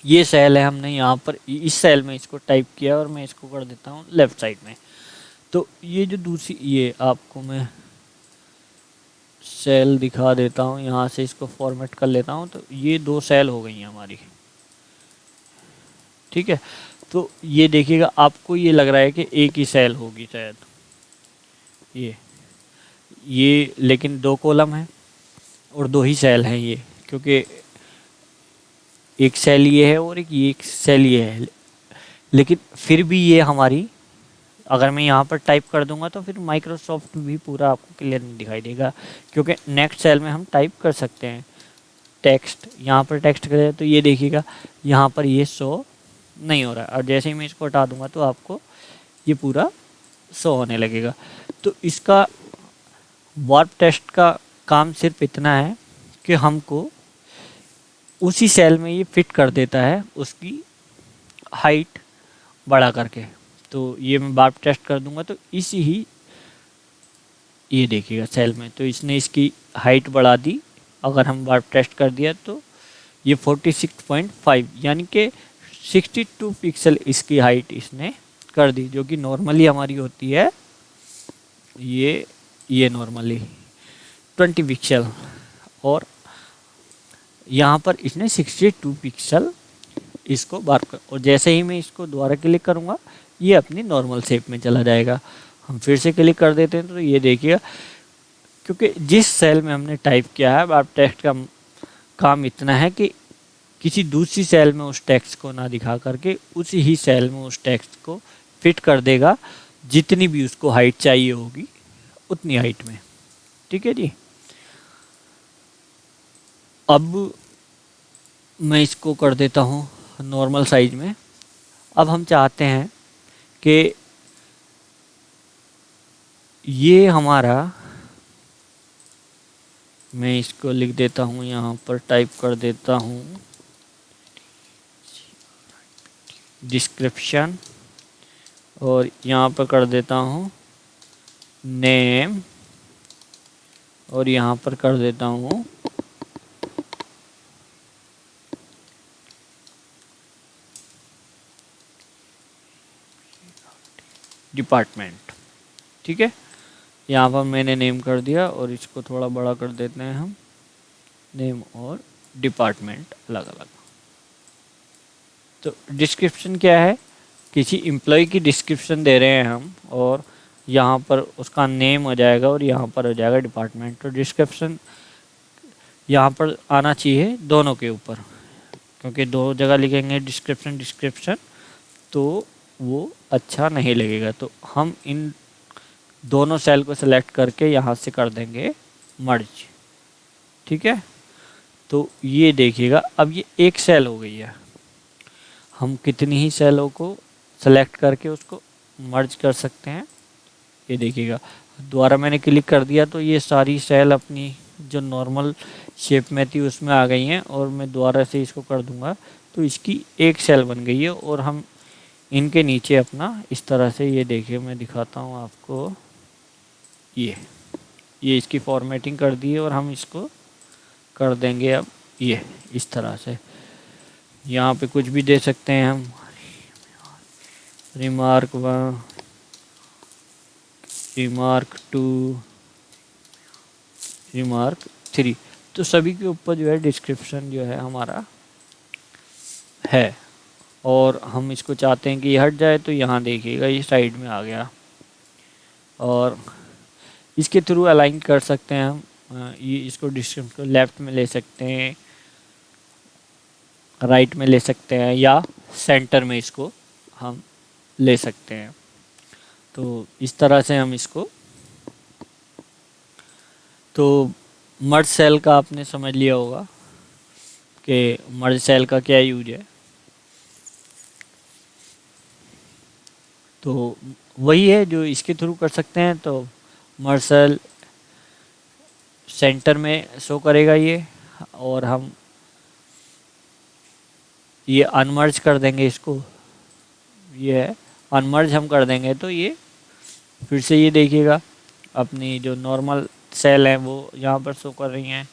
ये सेल है, हमने यहाँ पर इस सेल में इसको टाइप किया और मैं इसको कर देता हूँ लेफ़्ट साइड में। तो ये जो दूसरी ये आपको मैं सेल दिखा देता हूँ, यहाँ से इसको फॉर्मेट कर लेता हूँ। तो ये 2 सेल हो गई हैं हमारी, ठीक है। तो ये देखिएगा आपको ये लग रहा है कि एक ही सेल होगी शायद ये लेकिन 2 कॉलम हैं और 2 ही सेल हैं ये, क्योंकि एक सेल ये है और एक सेल ये है। लेकिन फिर भी ये हमारी अगर मैं यहाँ पर टाइप कर दूंगा तो फिर माइक्रोसॉफ्ट भी पूरा आपको क्लियर नहीं दिखाई देगा, क्योंकि नेक्स्ट सेल में हम टाइप कर सकते हैं टेक्स्ट। यहाँ पर टेक्स्ट करें तो ये देखिएगा यहाँ पर ये शो नहीं हो रहा है और जैसे ही मैं इसको हटा दूंगा तो आपको ये पूरा शो होने लगेगा। तो इसका वार्प टेक्स्ट का काम सिर्फ इतना है कि हमको उसी सेल में ये फिट कर देता है उसकी हाइट बढ़ा करके। तो ये मैं वार्प टेक्स्ट कर दूंगा तो इसी ही ये देखिएगा सेल में तो इसने इसकी हाइट बढ़ा दी। अगर हम वार्प टेक्स्ट कर दिया तो ये 46.5 यानी कि 62 पिक्सल इसकी हाइट इसने कर दी, जो कि नॉर्मली हमारी होती है ये नॉर्मली 20 पिक्सल और यहाँ पर इसने 62 पिक्सल इसको बार कर। और जैसे ही मैं इसको दोबारा क्लिक करूँगा ये अपनी नॉर्मल शेप में चला जाएगा। हम फिर से क्लिक कर देते हैं तो ये देखिएगा, क्योंकि जिस सेल में हमने टाइप किया है वार्प टेक्स्ट का काम इतना है कि किसी दूसरी सेल में उस टेक्स्ट को ना दिखा करके उसी ही सेल में उस टेक्स्ट को फिट कर देगा, जितनी भी उसको हाइट चाहिए होगी उतनी हाइट में। ठीक है जी। अब मैं इसको कर देता हूँ नॉर्मल साइज में। अब हम चाहते हैं कि ये हमारा, मैं इसको लिख देता हूँ, यहाँ पर टाइप कर देता हूँ डिस्क्रिप्शन, और यहाँ पर कर देता हूँ नेम, और यहाँ पर कर देता हूँ डिपार्टमेंट। ठीक है, यहाँ पर मैंने नेम कर दिया, और इसको थोड़ा बड़ा कर देते हैं हम, नेम और डिपार्टमेंट अलग अलग। तो डिस्क्रिप्शन क्या है, किसी एम्प्लॉय की डिस्क्रिप्शन दे रहे हैं हम, और यहाँ पर उसका नेम हो जाएगा और यहाँ पर हो जाएगा डिपार्टमेंट। तो डिस्क्रिप्शन यहाँ पर आना चाहिए दोनों के ऊपर, क्योंकि दो जगह लिखेंगे डिस्क्रिप्शन डिस्क्रिप्शन तो वो अच्छा नहीं लगेगा। तो हम इन दोनों सेल को सिलेक्ट करके यहाँ से कर देंगे मर्ज। ठीक है, तो ये देखिएगा अब ये एक सेल हो गई है। हम कितनी ही सेलों को सेलेक्ट करके उसको मर्ज कर सकते हैं। ये देखिएगा, दोबारा मैंने क्लिक कर दिया तो ये सारी सेल अपनी जो नॉर्मल शेप में थी उसमें आ गई हैं, और मैं दोबारा से इसको कर दूंगा तो इसकी एक सेल बन गई है। और हम इनके नीचे अपना इस तरह से, ये देखिए मैं दिखाता हूँ आपको, ये इसकी फॉर्मेटिंग कर दी है, और हम इसको कर देंगे अब ये इस तरह से। यहाँ पे कुछ भी दे सकते हैं हम, रिमार्क 1, रिमार्क 2, रिमार्क 3। तो सभी के ऊपर जो है डिस्क्रिप्शन जो है हमारा है, और हम इसको चाहते हैं कि ये हट जाए, तो यहाँ देखिएगा ये साइड में आ गया। और इसके थ्रू अलाइन कर सकते हैं हम, ये इसको डिस्क्रिप्शन को लेफ़्ट में ले सकते हैं, राइट में ले सकते हैं, या सेंटर में इसको हम ले सकते हैं। तो इस तरह से हम इसको, तो मर्ज सेल का आपने समझ लिया होगा कि मर्ज सेल का क्या यूज है। तो वही है जो इसके थ्रू कर सकते हैं। तो मर्ज सेल सेंटर में शो करेगा ये, और हम ये अनमर्ज कर देंगे इसको, ये है अनमर्ज हम कर देंगे तो ये फिर से, ये देखिएगा अपनी जो नॉर्मल सेल है वो यहाँ पर शो कर रही हैं।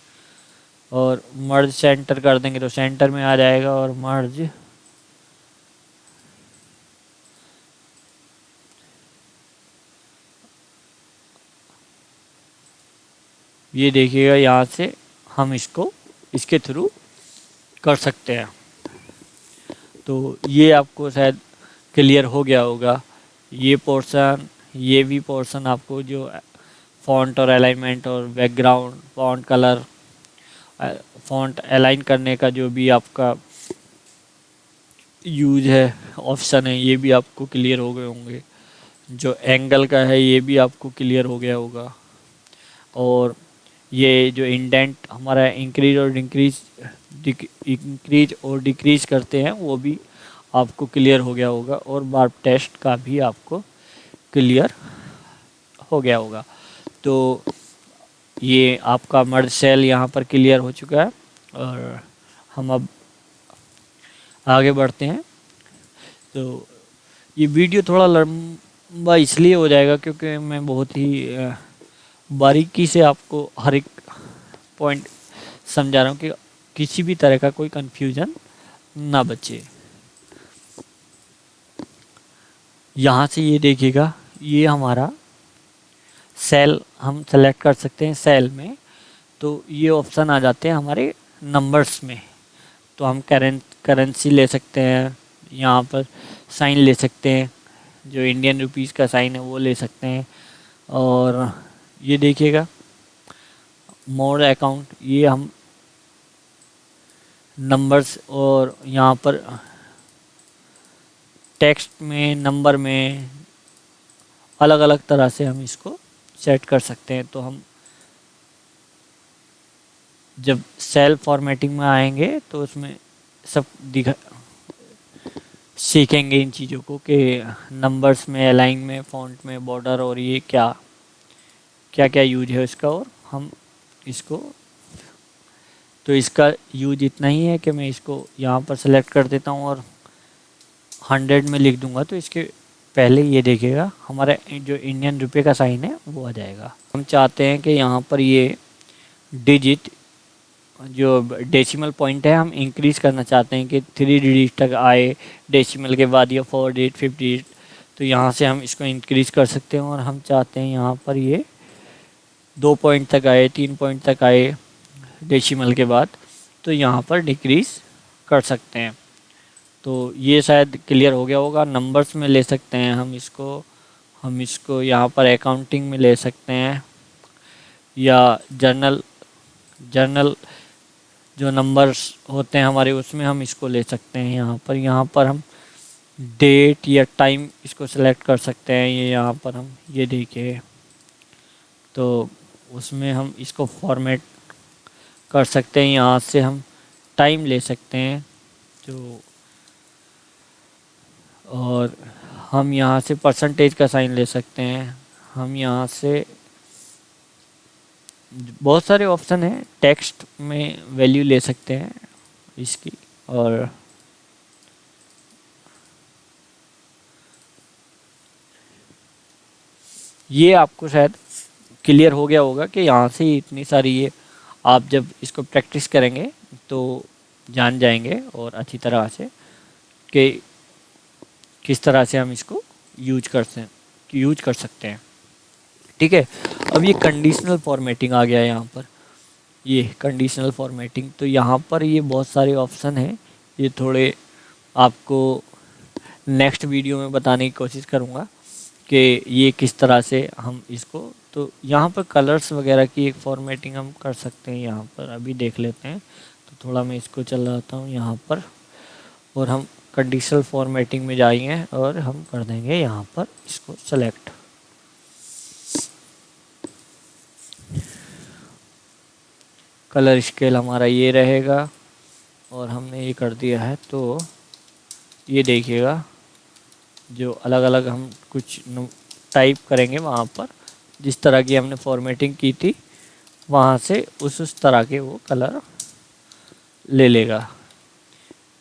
और मर्ज सेंटर कर देंगे तो सेंटर में आ जाएगा, और मर्ज ये देखिएगा यहाँ से हम इसको इसके थ्रू कर सकते हैं। तो ये आपको शायद क्लियर हो गया होगा, ये पोर्शन, ये भी पोर्शन आपको जो फॉन्ट और अलाइनमेंट और background, font colour, font align करने का जो भी आपका यूज है, ऑप्शन है, ये भी आपको क्लियर हो गए होंगे। जो एंगल का है ये भी आपको क्लियर हो गया होगा। और ये जो इंडेंट हमारा इंक्रीज और डिक्रीज करते हैं वो भी आपको क्लियर हो गया होगा। और बार टेस्ट का भी आपको क्लियर हो गया होगा। तो ये आपका मर्ज सेल यहाँ पर क्लियर हो चुका है, और हम अब आगे बढ़ते हैं। तो ये वीडियो थोड़ा लंबा इसलिए हो जाएगा क्योंकि मैं बहुत ही बारीकी से आपको हर एक पॉइंट समझा रहा हूँ कि किसी भी तरह का कोई कंफ्यूजन ना बचे। यहाँ से ये देखिएगा, ये हमारा सेल हम सेलेक्ट कर सकते हैं सेल में। तो ये ऑप्शन आ जाते हैं हमारे नंबर्स में। तो हम करेंसी ले सकते हैं, यहाँ पर साइन ले सकते हैं, जो इंडियन रुपीस का साइन है वो ले सकते हैं। और ये देखिएगा मोर अकाउंट, ये हम नंबर्स और यहाँ पर टेक्स्ट में, नंबर में अलग अलग तरह से हम इसको सेट कर सकते हैं। तो हम जब सेल फॉर्मेटिंग में आएंगे तो उसमें सब दिखा सीखेंगे इन चीज़ों को कि नंबर्स में, अलाइन में, फ़ॉन्ट में, बॉर्डर और ये क्या क्या क्या यूज है इसका। और हम इसको, तो इसका यूज इतना ही है कि मैं इसको यहाँ पर सेलेक्ट कर देता हूँ और 100 में लिख दूंगा तो इसके पहले ये देखेगा हमारा जो इंडियन रुपए का साइन है वो आ जाएगा। हम चाहते हैं कि यहाँ पर ये डिजिट जो डेसिमल पॉइंट है हम इंक्रीज़ करना चाहते हैं कि 3 डिजिट तक आए डेसिमल के बाद, या 4 डिजिट, 5 डिजिट। तो यहाँ से हम इसको इंक्रीज़ कर सकते हैं। और हम चाहते हैं यहाँ पर ये 2 पॉइंट तक आए, 3 पॉइंट तक आए डेसिमल के बाद, तो यहाँ पर डिक्रीज़ कर सकते हैं। तो ये शायद क्लियर हो गया होगा। नंबर्स में ले सकते हैं हम इसको यहाँ पर अकाउंटिंग में ले सकते हैं, या जर्नल जो नंबर्स होते हैं हमारे उसमें हम इसको ले सकते हैं। यहाँ पर हम डेट या टाइम इसको सेलेक्ट कर सकते हैं। ये यहाँ पर हम ये देखिए, तो उसमें हम इसको फॉर्मेट कर सकते हैं। यहाँ से हम टाइम ले सकते हैं जो, और हम यहाँ से परसेंटेज का साइन ले सकते हैं। हम यहाँ से बहुत सारे ऑप्शन हैं। टेक्स्ट में वैल्यू ले सकते हैं इसकी, और ये आपको शायद क्लियर हो गया होगा कि यहाँ से इतनी सारी, ये आप जब इसको प्रैक्टिस करेंगे तो जान जाएंगे और अच्छी तरह से कि किस तरह से हम इसको यूज कर सकते हैं। ठीक है, अब ये कंडीशनल फॉर्मेटिंग आ गया है यहाँ पर। ये कंडीशनल फॉर्मेटिंग, तो यहाँ पर ये बहुत सारे ऑप्शन हैं। ये थोड़े आपको नेक्स्ट वीडियो में बताने की कोशिश करूँगा कि ये किस तरह से हम इसको, तो यहाँ पर कलर्स वगैरह की एक फॉर्मेटिंग हम कर सकते हैं। यहाँ पर अभी देख लेते हैं। तो थोड़ा मैं इसको चलाता हूँ यहाँ पर, और हम कंडीशनल फॉर्मेटिंग में जाएंगे और हम कर देंगे यहाँ पर इसको सेलेक्ट। कलर स्केल हमारा ये रहेगा और हमने ये कर दिया है। तो ये देखिएगा जो अलग अलग हम कुछ टाइप करेंगे वहाँ पर, जिस तरह की हमने फॉर्मेटिंग की थी वहाँ से उस तरह के वो कलर ले लेगा।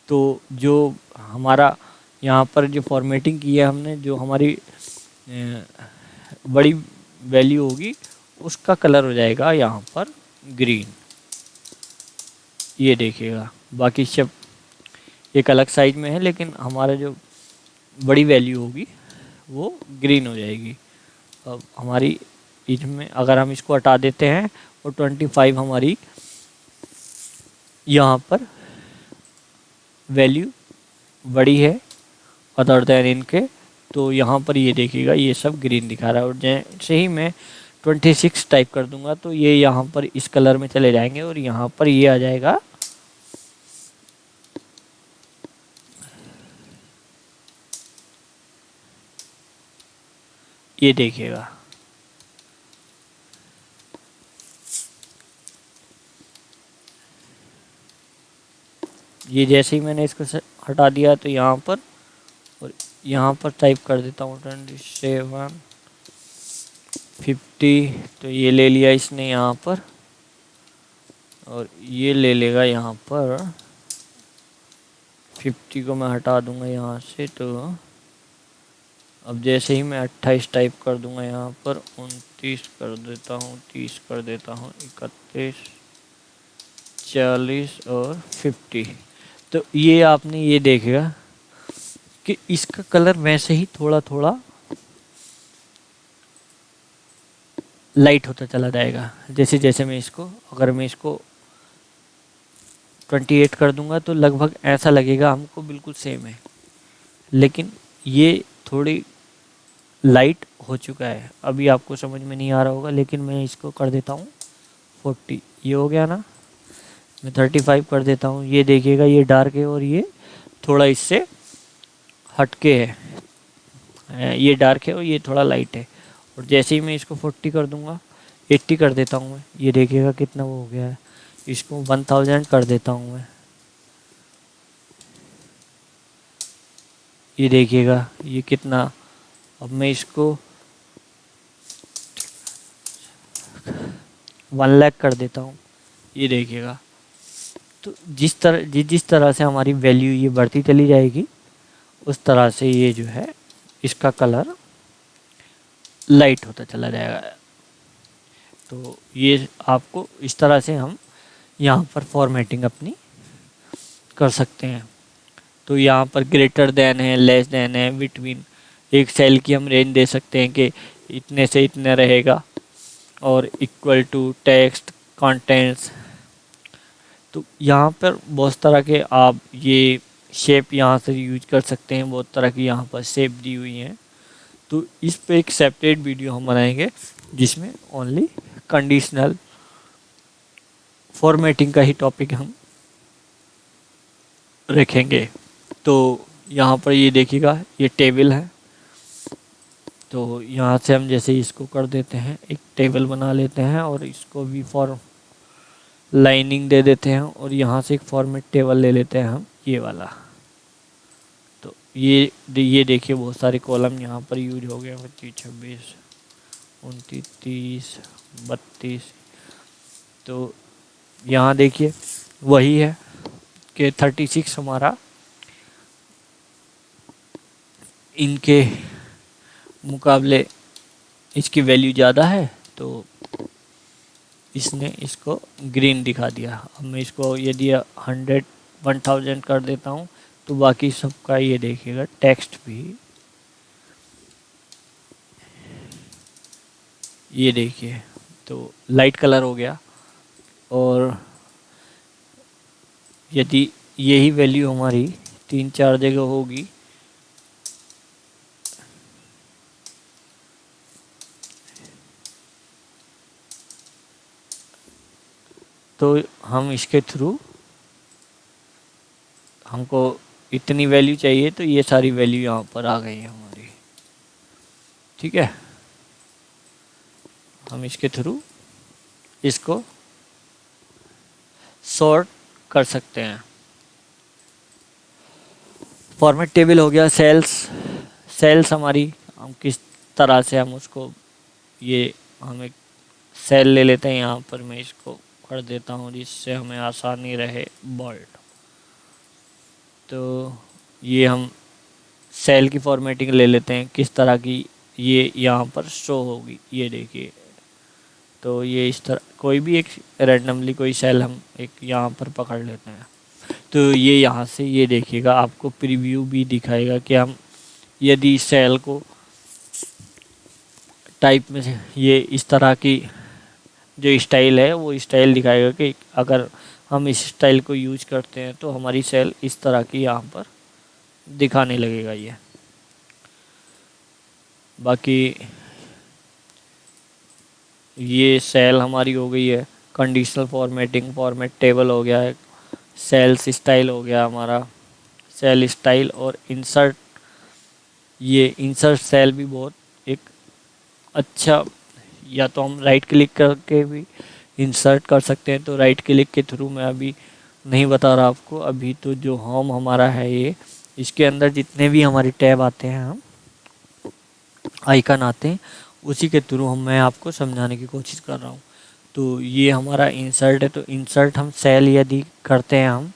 तो जो हमारा यहाँ पर जो फॉर्मेटिंग की है हमने, जो हमारी बड़ी वैल्यू होगी उसका कलर हो जाएगा यहाँ पर ग्रीन। ये देखिएगा, बाकी सब एक अलग साइज में है, लेकिन हमारा जो बड़ी वैल्यू होगी वो ग्रीन हो जाएगी। अब हमारी इसमें अगर हम इसको हटा देते हैं और 25 हमारी यहाँ पर वैल्यू बड़ी है अदर देन इनके, तो यहाँ पर ये देखिएगा ये सब ग्रीन दिखा रहा है। और जैसे ही मैं 26 टाइप कर दूंगा तो ये यहाँ पर इस कलर में चले जाएंगे और यहाँ पर ये आ जाएगा ये देखिएगा। ये जैसे ही मैंने इसको हटा दिया तो यहाँ पर, और यहाँ पर टाइप कर देता हूँ 27 50, तो ये ले लिया इसने यहाँ पर, और ये ले लेगा यहाँ पर 50 को मैं हटा दूंगा यहाँ से। तो अब जैसे ही मैं 28 टाइप कर दूंगा यहाँ पर, 29 कर देता हूँ, 30 कर देता हूँ, 31, 40 और 50। तो ये आपने ये देखेगा कि इसका कलर वैसे ही थोड़ा थोड़ा लाइट होता चला जाएगा। जैसे जैसे मैं इसको, अगर मैं इसको 28 कर दूंगा तो लगभग ऐसा लगेगा हमको बिल्कुल सेम है, लेकिन ये थोड़ी लाइट हो चुका है। अभी आपको समझ में नहीं आ रहा होगा, लेकिन मैं इसको कर देता हूँ 40। ये हो गया ना। मैं 35 कर देता हूँ। ये देखिएगा ये डार्क है और ये थोड़ा इससे हटके है, ये डार्क है और ये थोड़ा लाइट है। और जैसे ही मैं इसको 40 कर दूंगा, 80 कर देता हूँ मैं, ये देखिएगा कितना वो हो गया है। इसको 1000 कर देता हूँ मैं, ये देखिएगा ये कितना। अब मैं इसको 1 लाख कर देता हूँ, ये देखिएगा। तो जिस तरह से हमारी वैल्यू ये बढ़ती चली जाएगी, उस तरह से ये जो है इसका कलर लाइट होता चला जाएगा। तो ये आपको इस तरह से हम यहाँ पर फॉर्मेटिंग अपनी कर सकते हैं। तो यहाँ पर ग्रेटर देन है, लेस देन है, बिटवीन, एक सेल की हम रेंज दे सकते हैं कि इतने से इतने रहेगा, और इक्वल टू टेक्स्ट कंटेंट्स। तो यहाँ पर बहुत तरह के आप ये शेप यहाँ से यूज कर सकते हैं, बहुत तरह की यहाँ पर शेप दी हुई हैं। तो इस पे एक सेपरेट वीडियो हम बनाएंगे जिसमें ओनली कंडीशनल फॉर्मेटिंग का ही टॉपिक हम रखेंगे। तो यहाँ पर ये देखिएगा ये टेबल है। तो यहाँ से हम जैसे इसको कर देते हैं, एक टेबल बना लेते हैं और इसको भी फॉर्म लाइनिंग दे देते हैं, और यहाँ से एक फॉर्मेट टेबल ले लेते हैं हम, ये वाला। तो ये देखिए बहुत सारे कॉलम यहाँ पर यूज हो गए, 25, 26, 29, 30, 32। तो यहाँ देखिए वही है कि 36 हमारा इनके मुकाबले इसकी वैल्यू ज़्यादा है, तो इसने इसको ग्रीन दिखा दिया। अब मैं इसको यदि 1000 कर देता हूँ, तो बाकी सबका ये देखिएगा टेक्स्ट भी, ये देखिए तो लाइट कलर हो गया। और यदि यही वैल्यू हमारी 3-4 जगह होगी, तो हम इसके थ्रू, हमको इतनी वैल्यू चाहिए, तो ये सारी वैल्यू यहाँ पर आ गई है हमारी, ठीक है। हम इसके थ्रू इसको सॉर्ट कर सकते हैं। फॉर्मेट टेबल हो गया। सेल्स हमारी हम किस तरह से हम उसको, ये हम एक सेल ले लेते हैं, यहाँ पर मैं इसको कर देता हूँ जिससे हमें आसानी रहे बोल्ड। तो ये हम सेल की फॉर्मेटिंग ले लेते हैं, किस तरह की ये यहाँ पर शो होगी, ये देखिए। तो ये इस तरह कोई भी एक रैंडमली कोई सेल हम एक यहाँ पर पकड़ लेते हैं, तो ये यहाँ से ये देखिएगा आपको प्रीव्यू भी दिखाएगा कि हम यदि सेल को टाइप में से ये इस तरह की जो स्टाइल है वो स्टाइल दिखाएगा कि अगर हम इस स्टाइल को यूज करते हैं तो हमारी सेल इस तरह की यहाँ पर दिखाने लगेगा ये। बाकी ये सेल हमारी हो गई है। कंडीशनल फॉर्मेटिंग, फॉर्मेट टेबल हो गया है, सेल्स स्टाइल हो गया हमारा, सेल स्टाइल। और इंसर्ट, ये इंसर्ट सेल भी बहुत एक अच्छा, या तो हम राइट क्लिक करके भी इंसर्ट कर सकते हैं। तो राइट क्लिक के थ्रू मैं अभी नहीं बता रहा आपको, अभी तो जो होम हमारा है ये, इसके अंदर जितने भी हमारे टैब आते हैं, हम आइकन आते हैं, उसी के थ्रू मैं आपको समझाने की कोशिश कर रहा हूँ। तो ये हमारा इंसर्ट है। तो इंसर्ट हम सेल यदि करते हैं हम,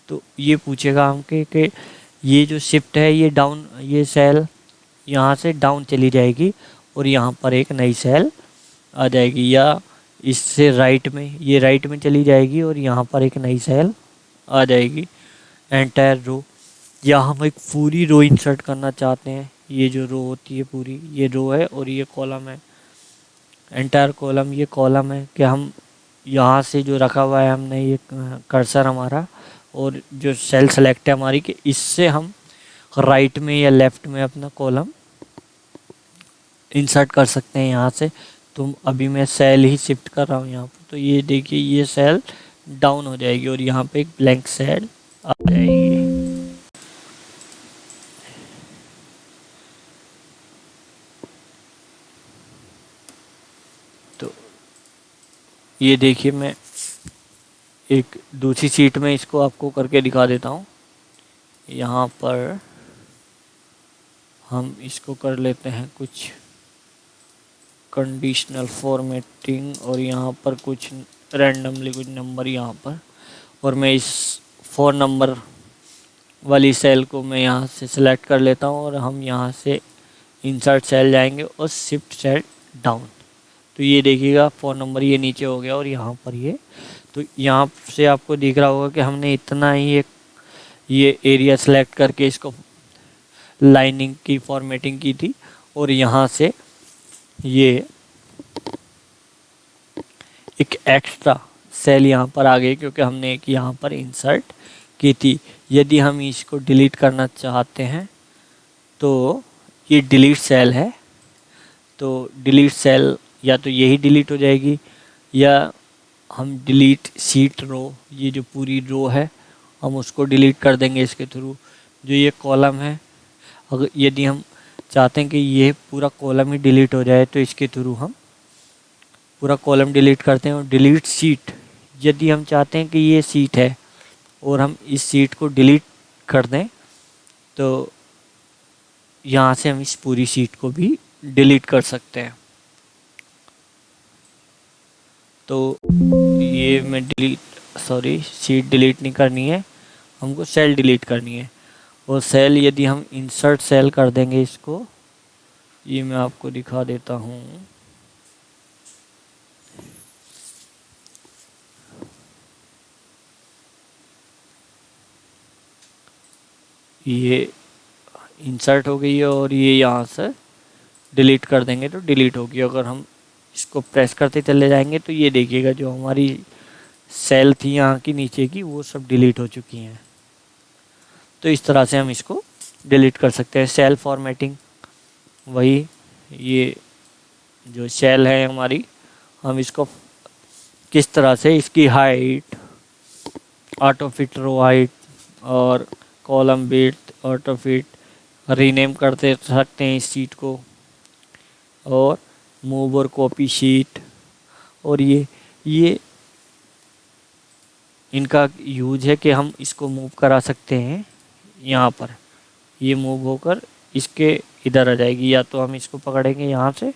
तो ये पूछेगा हमके कि ये जो शिफ्ट है ये डाउन, ये सेल यहाँ से डाउन चली जाएगी और यहाँ पर एक नई सेल आ जाएगी, या इससे राइट में, ये राइट में चली जाएगी और यहाँ पर एक नई सेल आ जाएगी। एंटायर रो, या हम एक पूरी रो इंसर्ट करना चाहते हैं, ये जो रो होती है पूरी, ये रो है और ये कॉलम है, एंटायर कॉलम, ये कॉलम है कि हम यहाँ से जो रखा हुआ है हमने ये कर्सर हमारा, और जो सेल सेलेक्ट है हमारी, कि इससे हम राइट में या लेफ़्ट में अपना कॉलम इंसर्ट कर सकते हैं यहाँ से। तो अभी मैं सेल ही शिफ्ट कर रहा हूँ यहाँ पर, तो ये देखिए ये सेल डाउन हो जाएगी और यहाँ पे एक ब्लैंक सेल आ जाएगी। तो ये देखिए, मैं एक दूसरी शीट में इसको आपको करके दिखा देता हूँ। यहाँ पर हम इसको कर लेते हैं कुछ कंडीशनल फॉर्मेटिंग, और यहाँ पर कुछ रैंडमली कुछ नंबर यहाँ पर, और मैं इस 4 नंबर वाली सेल को मैं यहाँ से सिलेक्ट कर लेता हूँ और हम यहाँ से इंसर्ट सेल जाएंगे और शिफ्ट सेल डाउन। तो ये देखिएगा 4 नंबर ये नीचे हो गया और यहाँ पर ये, तो यहाँ से आपको दिख रहा होगा कि हमने इतना ही एक ये एरिया सेलेक्ट करके इसको लाइनिंग की फॉर्मेटिंग की थी, और यहाँ से ये एक एक्स्ट्रा सेल यहाँ पर आ गई क्योंकि हमने एक यहाँ पर इंसर्ट की थी। यदि हम इसको डिलीट करना चाहते हैं तो ये डिलीट सेल है, तो डिलीट सेल या तो यही डिलीट हो जाएगी, या हम डिलीट शीट रो, ये जो पूरी रो है हम उसको डिलीट कर देंगे इसके थ्रू। जो ये कॉलम है, अगर यदि हम चाहते हैं कि ये पूरा कॉलम ही डिलीट हो जाए तो इसके थ्रू हम पूरा कॉलम डिलीट करते हैं। और डिलीट शीट, यदि हम चाहते हैं कि ये शीट है और हम इस शीट को डिलीट कर दें तो यहाँ से हम इस पूरी शीट को भी डिलीट कर सकते हैं। तो ये मैं शीट डिलीट नहीं करनी है, हमको सेल डिलीट करनी है। और सेल यदि हम इंसर्ट सेल कर देंगे इसको, ये मैं आपको दिखा देता हूँ। ये इंसर्ट हो गई है और ये यहाँ से डिलीट कर देंगे तो डिलीट होगी। अगर हम इसको प्रेस करते चले जाएंगे तो ये देखिएगा जो हमारी सेल थी यहाँ की नीचे की वो सब डिलीट हो चुकी हैं। तो इस तरह से हम इसको डिलीट कर सकते हैं। सेल फॉर्मेटिंग वही, ये जो सेल है हमारी, हम इसको किस तरह से इसकी height, auto fit row height और column width, auto fit, rename करते सकते हैं इस शीट को, और मूव और कॉपी शीट। और ये इनका यूज है कि हम इसको मूव करा सकते हैं। यहाँ पर ये मूव होकर इसके इधर आ जाएगी, या तो हम इसको पकड़ेंगे यहाँ से,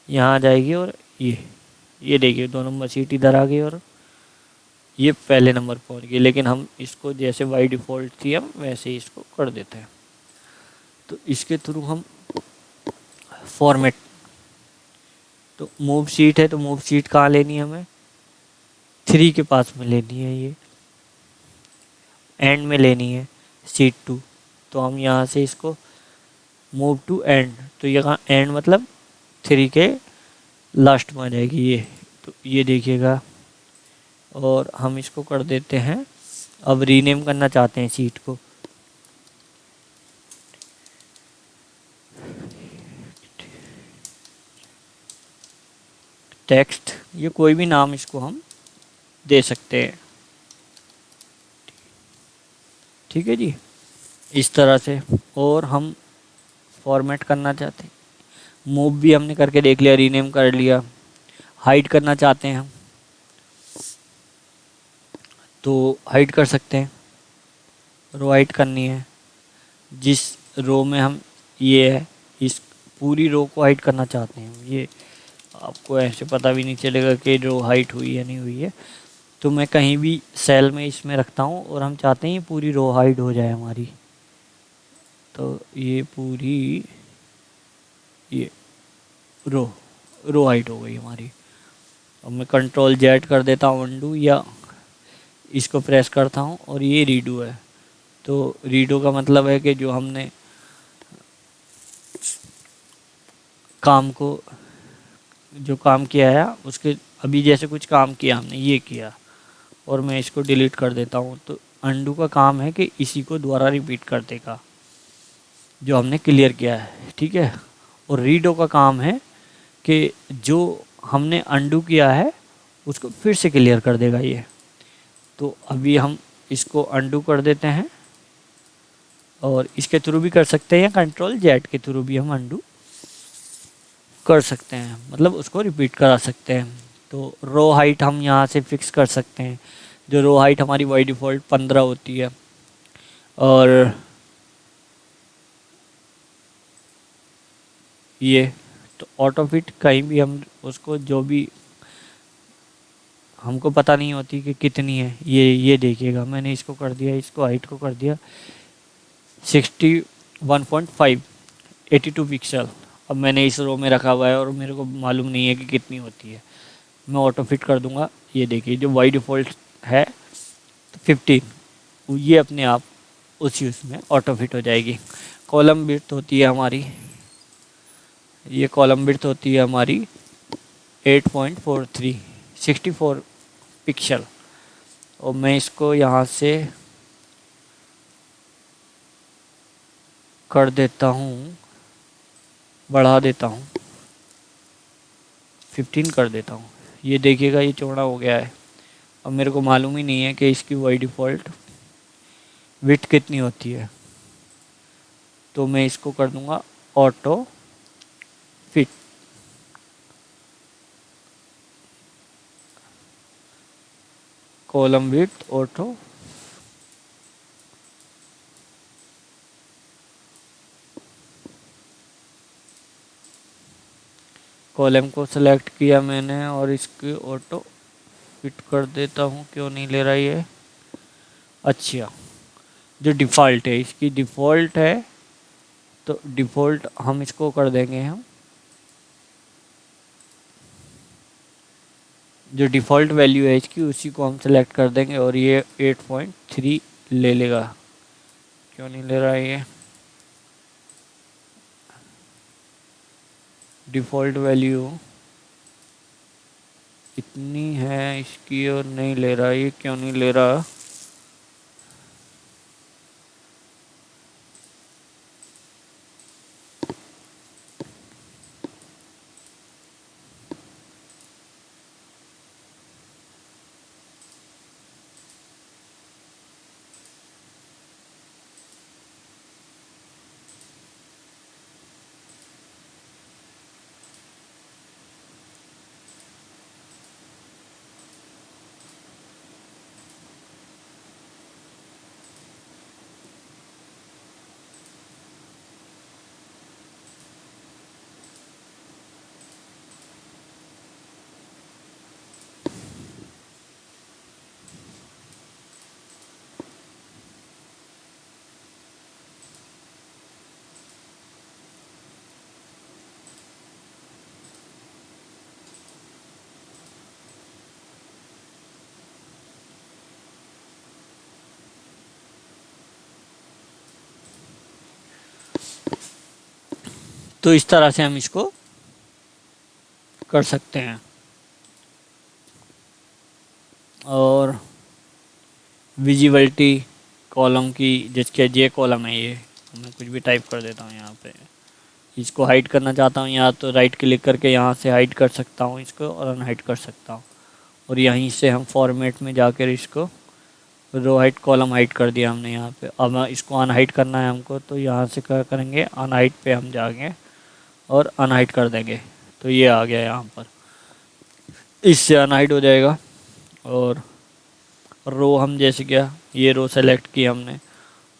यहाँ आ जाएगी, और ये देखिए 2 नंबर शीट इधर आ गई और ये पहले नंबर पहुँच गई। लेकिन हम इसको जैसे बाई डिफ़ॉल्ट थी हम वैसे ही इसको कर देते हैं। तो इसके थ्रू हम फॉर्मेट, तो मूव शीट है तो मूव शीट कहाँ लेनी है, हमें 3 के पास में लेनी है, ये एंड में लेनी है शीट 2। तो हम यहाँ से इसको मूव टू एंड, तो यहाँ एंड मतलब 3 के लास्ट में आ जाएगी ये। तो ये देखिएगा, और हम इसको कर देते हैं, अब रीनेम करना चाहते हैं शीट को, टेक्स्ट, ये कोई भी नाम इसको हम दे सकते हैं। ठीक है जी, इस तरह से। और हम फॉर्मेट करना चाहते हैं, मूव भी हमने करके देख लिया, रीनेम कर लिया। हाइड करना चाहते हैं हम तो हाइड कर सकते हैं, रो हाइड करनी है जिस रो में हम ये है, इस पूरी रो को हाइड करना चाहते हैं। ये आपको ऐसे पता भी नहीं चलेगा कि रो हाइट हुई या नहीं हुई है। तो मैं कहीं भी सेल में इसमें रखता हूँ और हम चाहते हैं ये पूरी रो हाइड हो जाए हमारी। तो ये पूरी ये रो हाइड हो गई हमारी। अब मैं कंट्रोल जेड कर देता हूँ अनडू, या इसको प्रेस करता हूँ और ये रीडू है। तो रीडू का मतलब है कि जो हमने जो काम किया है उसके अभी जैसे कुछ काम किया हमने ये किया और मैं इसको डिलीट कर देता हूँ, तो अनडू का काम है कि इसी को दोबारा रिपीट कर देगा जो हमने क्लियर किया है। ठीक है, और रीडो का काम है कि जो हमने अनडू किया है उसको फिर से क्लियर कर देगा ये। तो अभी हम इसको अंडू कर देते हैं, और इसके थ्रू भी कर सकते हैं या कंट्रोल जेड के थ्रू भी हम अंडू कर सकते हैं, मतलब उसको रिपीट करा सकते हैं। तो रो हाइट हम यहाँ से फिक्स कर सकते हैं। जो रो हाइट हमारी बाई डिफ़ॉल्ट 15 होती है, और ये तो ऑटो फिट कहीं भी हम उसको जो भी हमको पता नहीं होती कि कितनी है, ये देखिएगा मैंने इसको कर दिया, इसको हाइट को कर दिया 61.5, 82 पिक्सल। अब मैंने इस रो में रखा हुआ है और मेरे को मालूम नहीं है कि कितनी होती है। मैं ऑटो फिट कर दूंगा, ये देखिए जो बाई डिफ़ॉल्ट है 15, ये अपने आप उसी उसमें ऑटो फिट हो जाएगी। कॉलम विड्थ होती है हमारी, ये कॉलम विड्थ होती है हमारी 8.43, 64 पिक्सल। और मैं इसको यहाँ से कर देता हूँ, बढ़ा देता हूँ, 15 कर देता हूँ। ये देखिएगा ये चौड़ा हो गया है। अब मेरे को मालूम ही नहीं है कि इसकी बाई डिफ़ॉल्ट विड्थ कितनी होती है, तो मैं इसको कर दूंगा auto fit. Column width auto, column को सेलेक्ट किया मैंने और इसके ऑटो फिट कर देता हूँ। क्यों नहीं ले रहा ये? अच्छा, जो डिफ़ॉल्ट है, इसकी डिफ़ॉल्ट है, तो डिफ़ॉल्ट हम इसको कर देंगे, हम जो डिफ़ॉल्ट वैल्यू है इसकी उसी को हम सेलेक्ट कर देंगे, और ये 8.3 ले लेगा। क्यों नहीं ले रहा है ये? डिफ़ॉल्ट वैल्यू इतनी है इसकी और नहीं ले रहा, ये क्यों नहीं ले रहा? तो इस तरह से हम इसको कर सकते हैं। और विजिबिलिटी कॉलम की, जिसके जे कॉलम है, ये मैं कुछ भी टाइप कर देता हूँ यहाँ पे। इसको हाइड करना चाहता हूँ, या तो राइट क्लिक करके यहाँ से हाइड कर सकता हूँ इसको, और अनहाइड कर सकता हूँ। और यहीं से हम फॉर्मेट में जाकर इसको रो हाइट कॉलम हाइड कर दिया हमने यहाँ पे। अब इसको अनहाइड करना है हमको, तो यहाँ से क्या करेंगे, अनहाइड पे हम जाएंगे और अनहाइड कर देंगे। तो ये आ गया यहाँ पर, इससे अनहाइड हो जाएगा। और रो हम जैसे क्या, ये रो सेलेक्ट की हमने,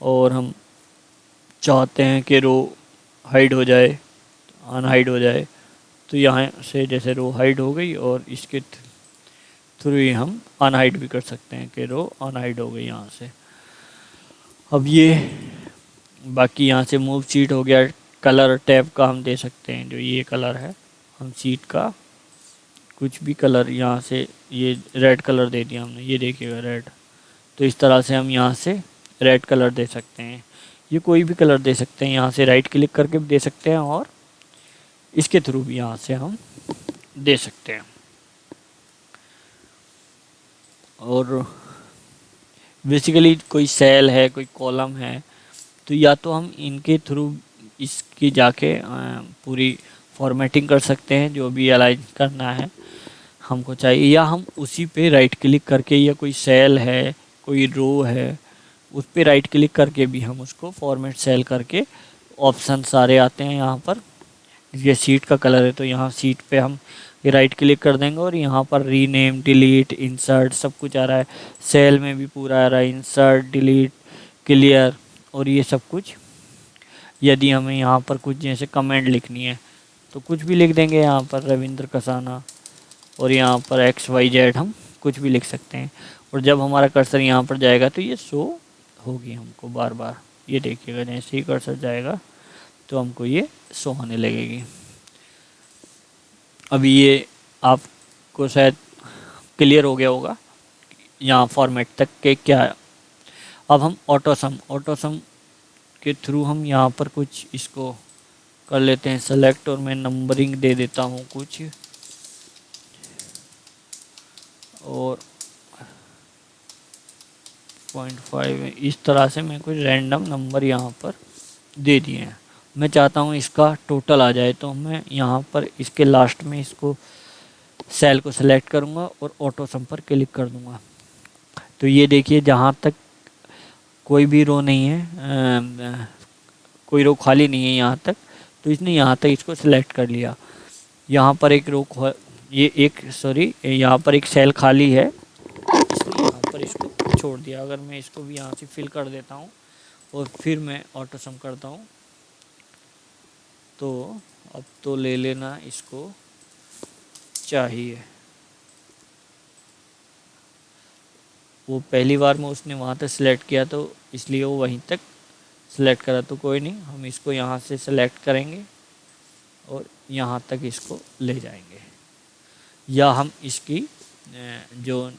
और हम चाहते हैं कि रो हाइड हो जाए, अनहाइड हो जाए, तो यहाँ से जैसे रो हाइड हो गई, और इसके थ्रू ही हम अनहाइड भी कर सकते हैं कि रो अनहाइड हो गई यहाँ से। अब ये बाकी यहाँ से मूव शीट हो गया। कलर टैब का हम दे सकते हैं, जो ये कलर है, हम शीट का कुछ भी कलर यहाँ से, ये रेड कलर दे दिया हमने, ये देखिएगा रेड। तो इस तरह से हम यहाँ से रेड कलर दे सकते हैं। ये कोई भी कलर दे सकते हैं, यहाँ से राइट क्लिक करके भी दे सकते हैं, और इसके थ्रू भी यहाँ से हम दे सकते हैं। और बेसिकली कोई सेल है, कोई कॉलम है, तो या तो हम इनके थ्रू इसकी जाके पूरी फॉर्मेटिंग कर सकते हैं, जो भी अलाइन करना है हमको चाहिए, या हम उसी पे राइट क्लिक करके, या कोई सेल है, कोई रो है, उस पे राइट क्लिक करके भी हम उसको फॉर्मेट सेल करके, ऑप्शन सारे आते हैं यहाँ पर। ये सीट का कलर है तो यहाँ सीट पे हम राइट क्लिक कर देंगे और यहाँ पर रीनेम, डिलीट, इंसर्ट सब कुछ आ रहा है। सेल में भी पूरा आ रहा है, इंसर्ट, डिलीट, क्लियर और ये सब कुछ। यदि हमें यहाँ पर कुछ जैसे कमेंट लिखनी है तो कुछ भी लिख देंगे यहाँ पर, रविंद्र कसाना, और यहाँ पर XYZ हम कुछ भी लिख सकते हैं। और जब हमारा कर्सर यहाँ पर जाएगा तो ये शो होगी हमको बार बार। ये देखिएगा जैसे ही कर्सर जाएगा तो हमको ये शो होने लगेगी। अभी ये आपको शायद क्लियर हो गया होगा यहाँ फॉर्मेट तक के क्या है। अब हम ऑटोसम के थ्रू हम यहाँ पर कुछ इसको कर लेते हैं सेलेक्ट, और मैं नंबरिंग दे देता हूँ कुछ, और 0.5 इस तरह से मैं कुछ रैंडम नंबर यहाँ पर दे दिए हैं। मैं चाहता हूँ इसका टोटल आ जाए, तो मैं यहाँ पर इसके लास्ट में इसको सेल को सिलेक्ट करूँगा और ऑटो सम पर क्लिक कर दूँगा। तो ये देखिए जहाँ तक कोई भी रो नहीं है, कोई रो खाली नहीं है यहाँ तक, तो इसने यहाँ तक इसको सिलेक्ट कर लिया। यहाँ पर एक रो यहाँ पर एक सेल खाली है, इसने यहाँ पर इसको छोड़ दिया। अगर मैं इसको भी यहाँ से फिल कर देता हूँ और फिर मैं ऑटो सम करता हूँ, तो अब तो ले लेना इसको चाहिए। वो पहली बार में उसने वहाँ तक सिलेक्ट किया तो इसलिए वो वहीं तक सिलेक्ट करा, तो कोई नहीं, हम इसको यहाँ से सिलेक्ट करेंगे और यहाँ तक इसको ले जाएंगे। या हम इसकी जो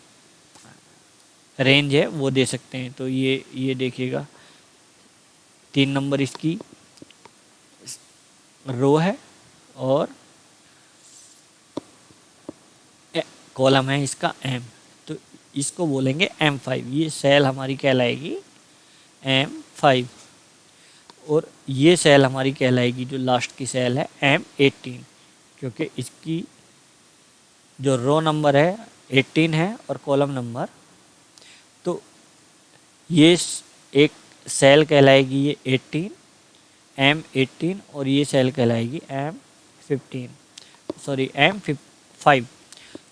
रेंज है वो दे सकते हैं। तो ये देखिएगा 3 नंबर इसकी रो है और कॉलम है इसका M, तो इसको बोलेंगे M5। ये सेल हमारी कहलाएगी M5 और ये सेल हमारी कहलाएगी जो लास्ट की सेल है M18, क्योंकि इसकी जो रो नंबर है 18 है और कॉलम नंबर, तो ये एक सेल कहलाएगी ये 18 M18 और ये सेल कहलाएगी M5।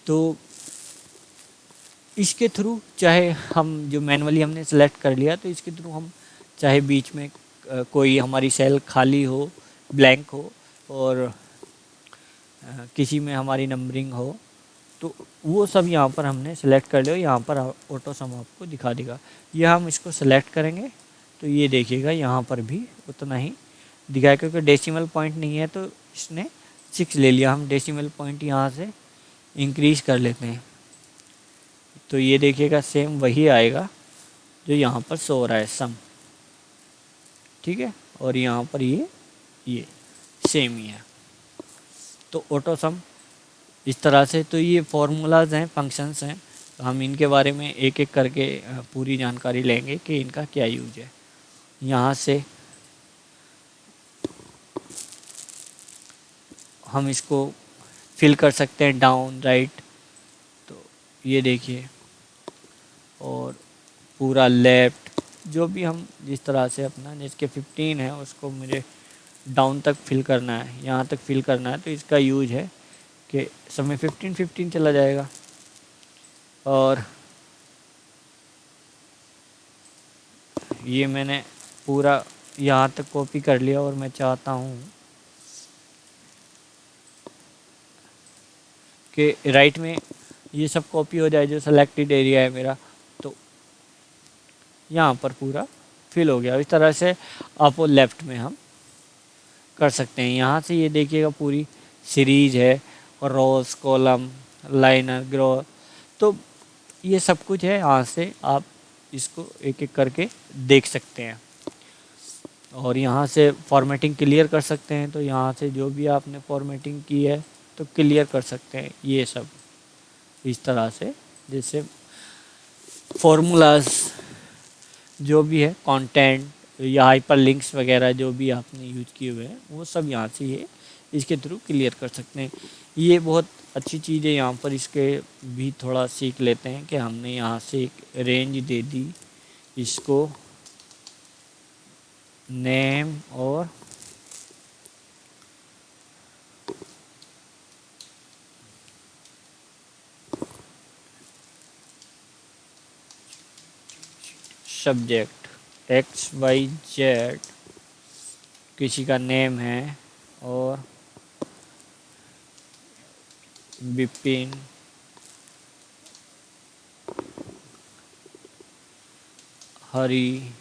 तो इसके थ्रू चाहे हम जो मैनुअली हमने सेलेक्ट कर लिया, तो इसके थ्रू हम चाहे बीच में कोई हमारी सेल खाली हो, ब्लैंक हो, और किसी में हमारी नंबरिंग हो, तो वो सब यहाँ पर हमने सेलेक्ट कर लिया। यहाँ पर ऑटो सम आपको दिखा देगा। यह हम इसको सेलेक्ट करेंगे तो ये देखिएगा यहाँ पर भी उतना ही दिखाया, क्योंकि डेसिमल पॉइंट नहीं है तो इसने 6 ले लिया। हम डेसिमल पॉइंट यहाँ से इंक्रीज कर लेते हैं, तो ये देखिएगा सेम वही आएगा जो यहाँ पर शो हो रहा है, सम, ठीक है। और यहाँ पर ये सेम ही है। तो ऑटो सम इस तरह से, तो ये फॉर्मूलाज हैं, फंक्शंस हैं, तो हम इनके बारे में एक एक करके पूरी जानकारी लेंगे कि इनका क्या यूज है। यहाँ से हम इसको फिल कर सकते हैं डाउन राइट, तो ये देखिए, और पूरा लेफ्ट, जो भी हम जिस तरह से अपना, जिसके 15 है उसको मुझे डाउन तक फिल करना है, यहाँ तक फिल करना है, तो इसका यूज है कि समय 15 चला जाएगा। और ये मैंने पूरा यहाँ तक कॉपी कर लिया और मैं चाहता हूँ कि राइट में ये सब कॉपी हो जाए जो सेलेक्टेड एरिया है मेरा, तो यहाँ पर पूरा फिल हो गया। इस तरह से आप वो लेफ़्ट में हम कर सकते हैं। यहाँ से ये देखिएगा पूरी सीरीज है, और रोज, कॉलम, लाइनर, ग्रो, तो ये सब कुछ है। यहाँ से आप इसको एक एक करके देख सकते हैं और यहाँ से फॉर्मेटिंग क्लियर कर सकते हैं। तो यहाँ से जो भी आपने फॉर्मेटिंग की है तो क्लियर कर सकते हैं ये सब इस तरह से, जैसे फॉर्मूलाज जो भी है, कंटेंट या हाइपर लिंक्स वगैरह जो भी आपने यूज किए हुए हैं वो सब यहाँ से ये इसके थ्रू क्लियर कर सकते हैं। ये बहुत अच्छी चीज़ है यहाँ पर इसके भी थोड़ा सीख लेते हैं कि हमने यहाँ से एक रेंज दे दी इसको नेम और सब्जेक्ट एक्स वाई जेड किसी का नेम है और विपिन हरी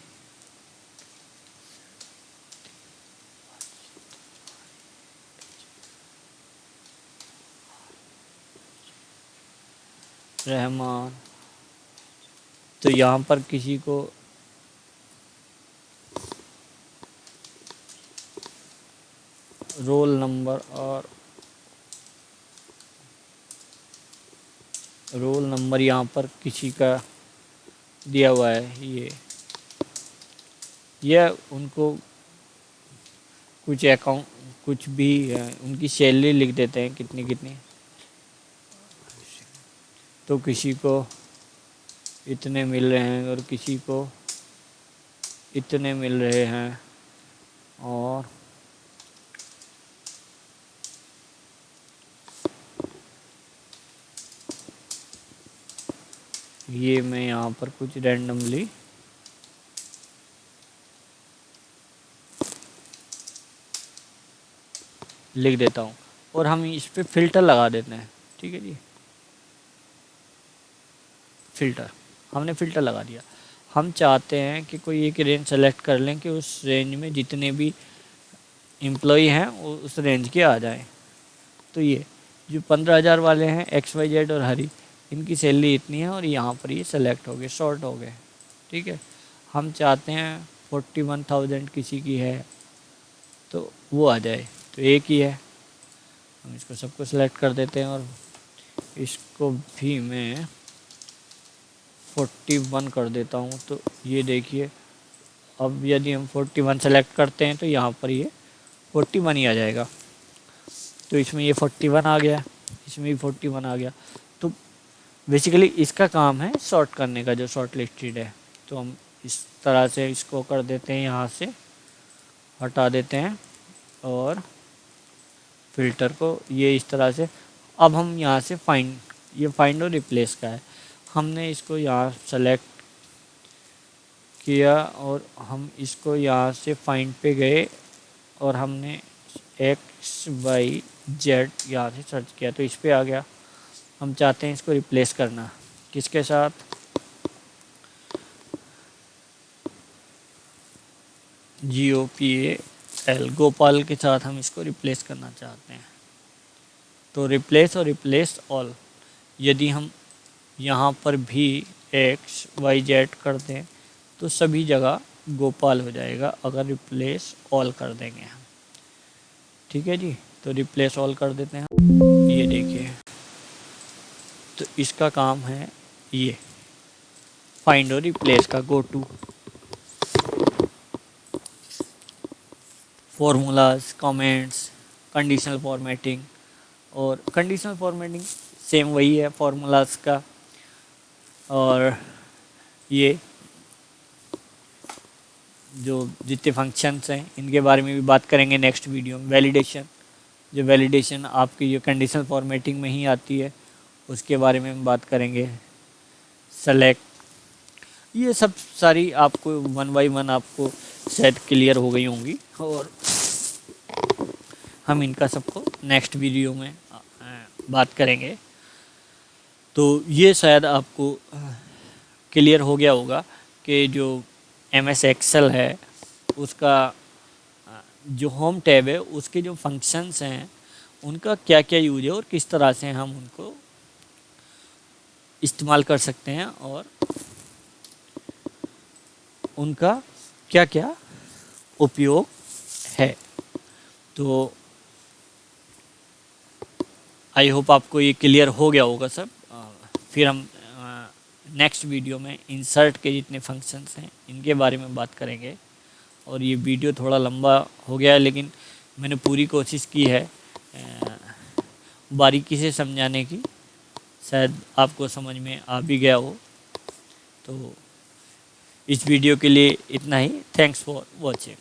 रहमान। तो यहाँ पर किसी को रोल नंबर और रोल नंबर यहाँ पर किसी का दिया हुआ है। ये उनको कुछ अकाउंट कुछ भी उनकी सैलरी लिख देते हैं कितनी कितनी। तो किसी को इतने मिल रहे हैं और किसी को इतने मिल रहे हैं और ये मैं यहाँ पर कुछ रैंडमली लिख देता हूँ और हम इस पे फिल्टर लगा देते हैं। ठीक है जी, फ़िल्टर हमने फ़िल्टर लगा दिया। हम चाहते हैं कि कोई एक रेंज सेलेक्ट कर लें कि उस रेंज में जितने भी एम्प्लॉई हैं वो उस रेंज के आ जाएं। तो ये जो 15,000 वाले हैं एक्स वाई जेड और हरी, इनकी सैलरी इतनी है और यहाँ पर ये सेलेक्ट हो गए, शॉर्ट हो गए। ठीक है, हम चाहते हैं 41,000 किसी की है तो वो आ जाए, तो एक ही है, हम इसको सबको सेलेक्ट कर देते हैं और इसको भी मैं 41 कर देता हूँ। तो ये देखिए, अब यदि हम 41 सेलेक्ट करते हैं तो यहाँ पर ये 41 ही आ जाएगा। तो इसमें ये 41 आ गया, इसमें भी 41 आ गया। तो बेसिकली इसका काम है सॉर्ट करने का, जो शॉर्ट लिस्टेड है। तो हम इस तरह से इसको कर देते हैं, यहाँ से हटा देते हैं और फिल्टर को ये इस तरह से। अब हम यहाँ से फाइंड, ये फाइंड और रिप्लेस का है, हमने इसको यहाँ सेलेक्ट किया और हम इसको यहाँ से फाइंड पे गए और हमने एक्स वाई जेड यहाँ से सर्च किया तो इस पे आ गया। हम चाहते हैं इसको रिप्लेस करना, किसके साथ, GOPAL गोपाल के साथ हम इसको रिप्लेस करना चाहते हैं। तो रिप्लेस और रिप्लेस ऑल, यदि हम यहाँ पर भी एक्स वाई जेड कर दें तो सभी जगह गोपाल हो जाएगा, अगर रिप्लेस ऑल कर देंगे हम। ठीक है जी, तो रिप्लेस ऑल कर देते हैं। ये देखिए, तो इसका काम है ये फाइंड और रिप्लेस का। Go to formulas, comments, conditional formatting, और कंडीशनल फॉर्मेटिंग सेम वही है फॉर्मूलाज का। और ये जो जितने फंक्शंस हैं इनके बारे में भी बात करेंगे नेक्स्ट वीडियो में। वैलिडेशन, जो वैलिडेशन आपकी जो कंडीशनल फॉर्मेटिंग में ही आती है उसके बारे में हम बात करेंगे। सेलेक्ट, ये सब सारी आपको 1 बाय 1 आपको शायद क्लियर हो गई होंगी और हम इनका सबको नेक्स्ट वीडियो में बात करेंगे। तो ये शायद आपको क्लियर हो गया होगा कि जो MS एक्सेल है उसका जो होम टैब है उसके जो फंक्शंस हैं उनका क्या क्या यूज है और किस तरह से हम उनको इस्तेमाल कर सकते हैं और उनका क्या क्या उपयोग है। तो आई होप आपको ये क्लियर हो गया होगा सब। फिर हम नेक्स्ट वीडियो में इंसर्ट के जितने फंक्शंस हैं इनके बारे में बात करेंगे। और ये वीडियो थोड़ा लंबा हो गया है लेकिन मैंने पूरी कोशिश की है बारीकी से समझाने की, शायद आपको समझ में आ भी गया हो। तो इस वीडियो के लिए इतना ही। Thanks for watching.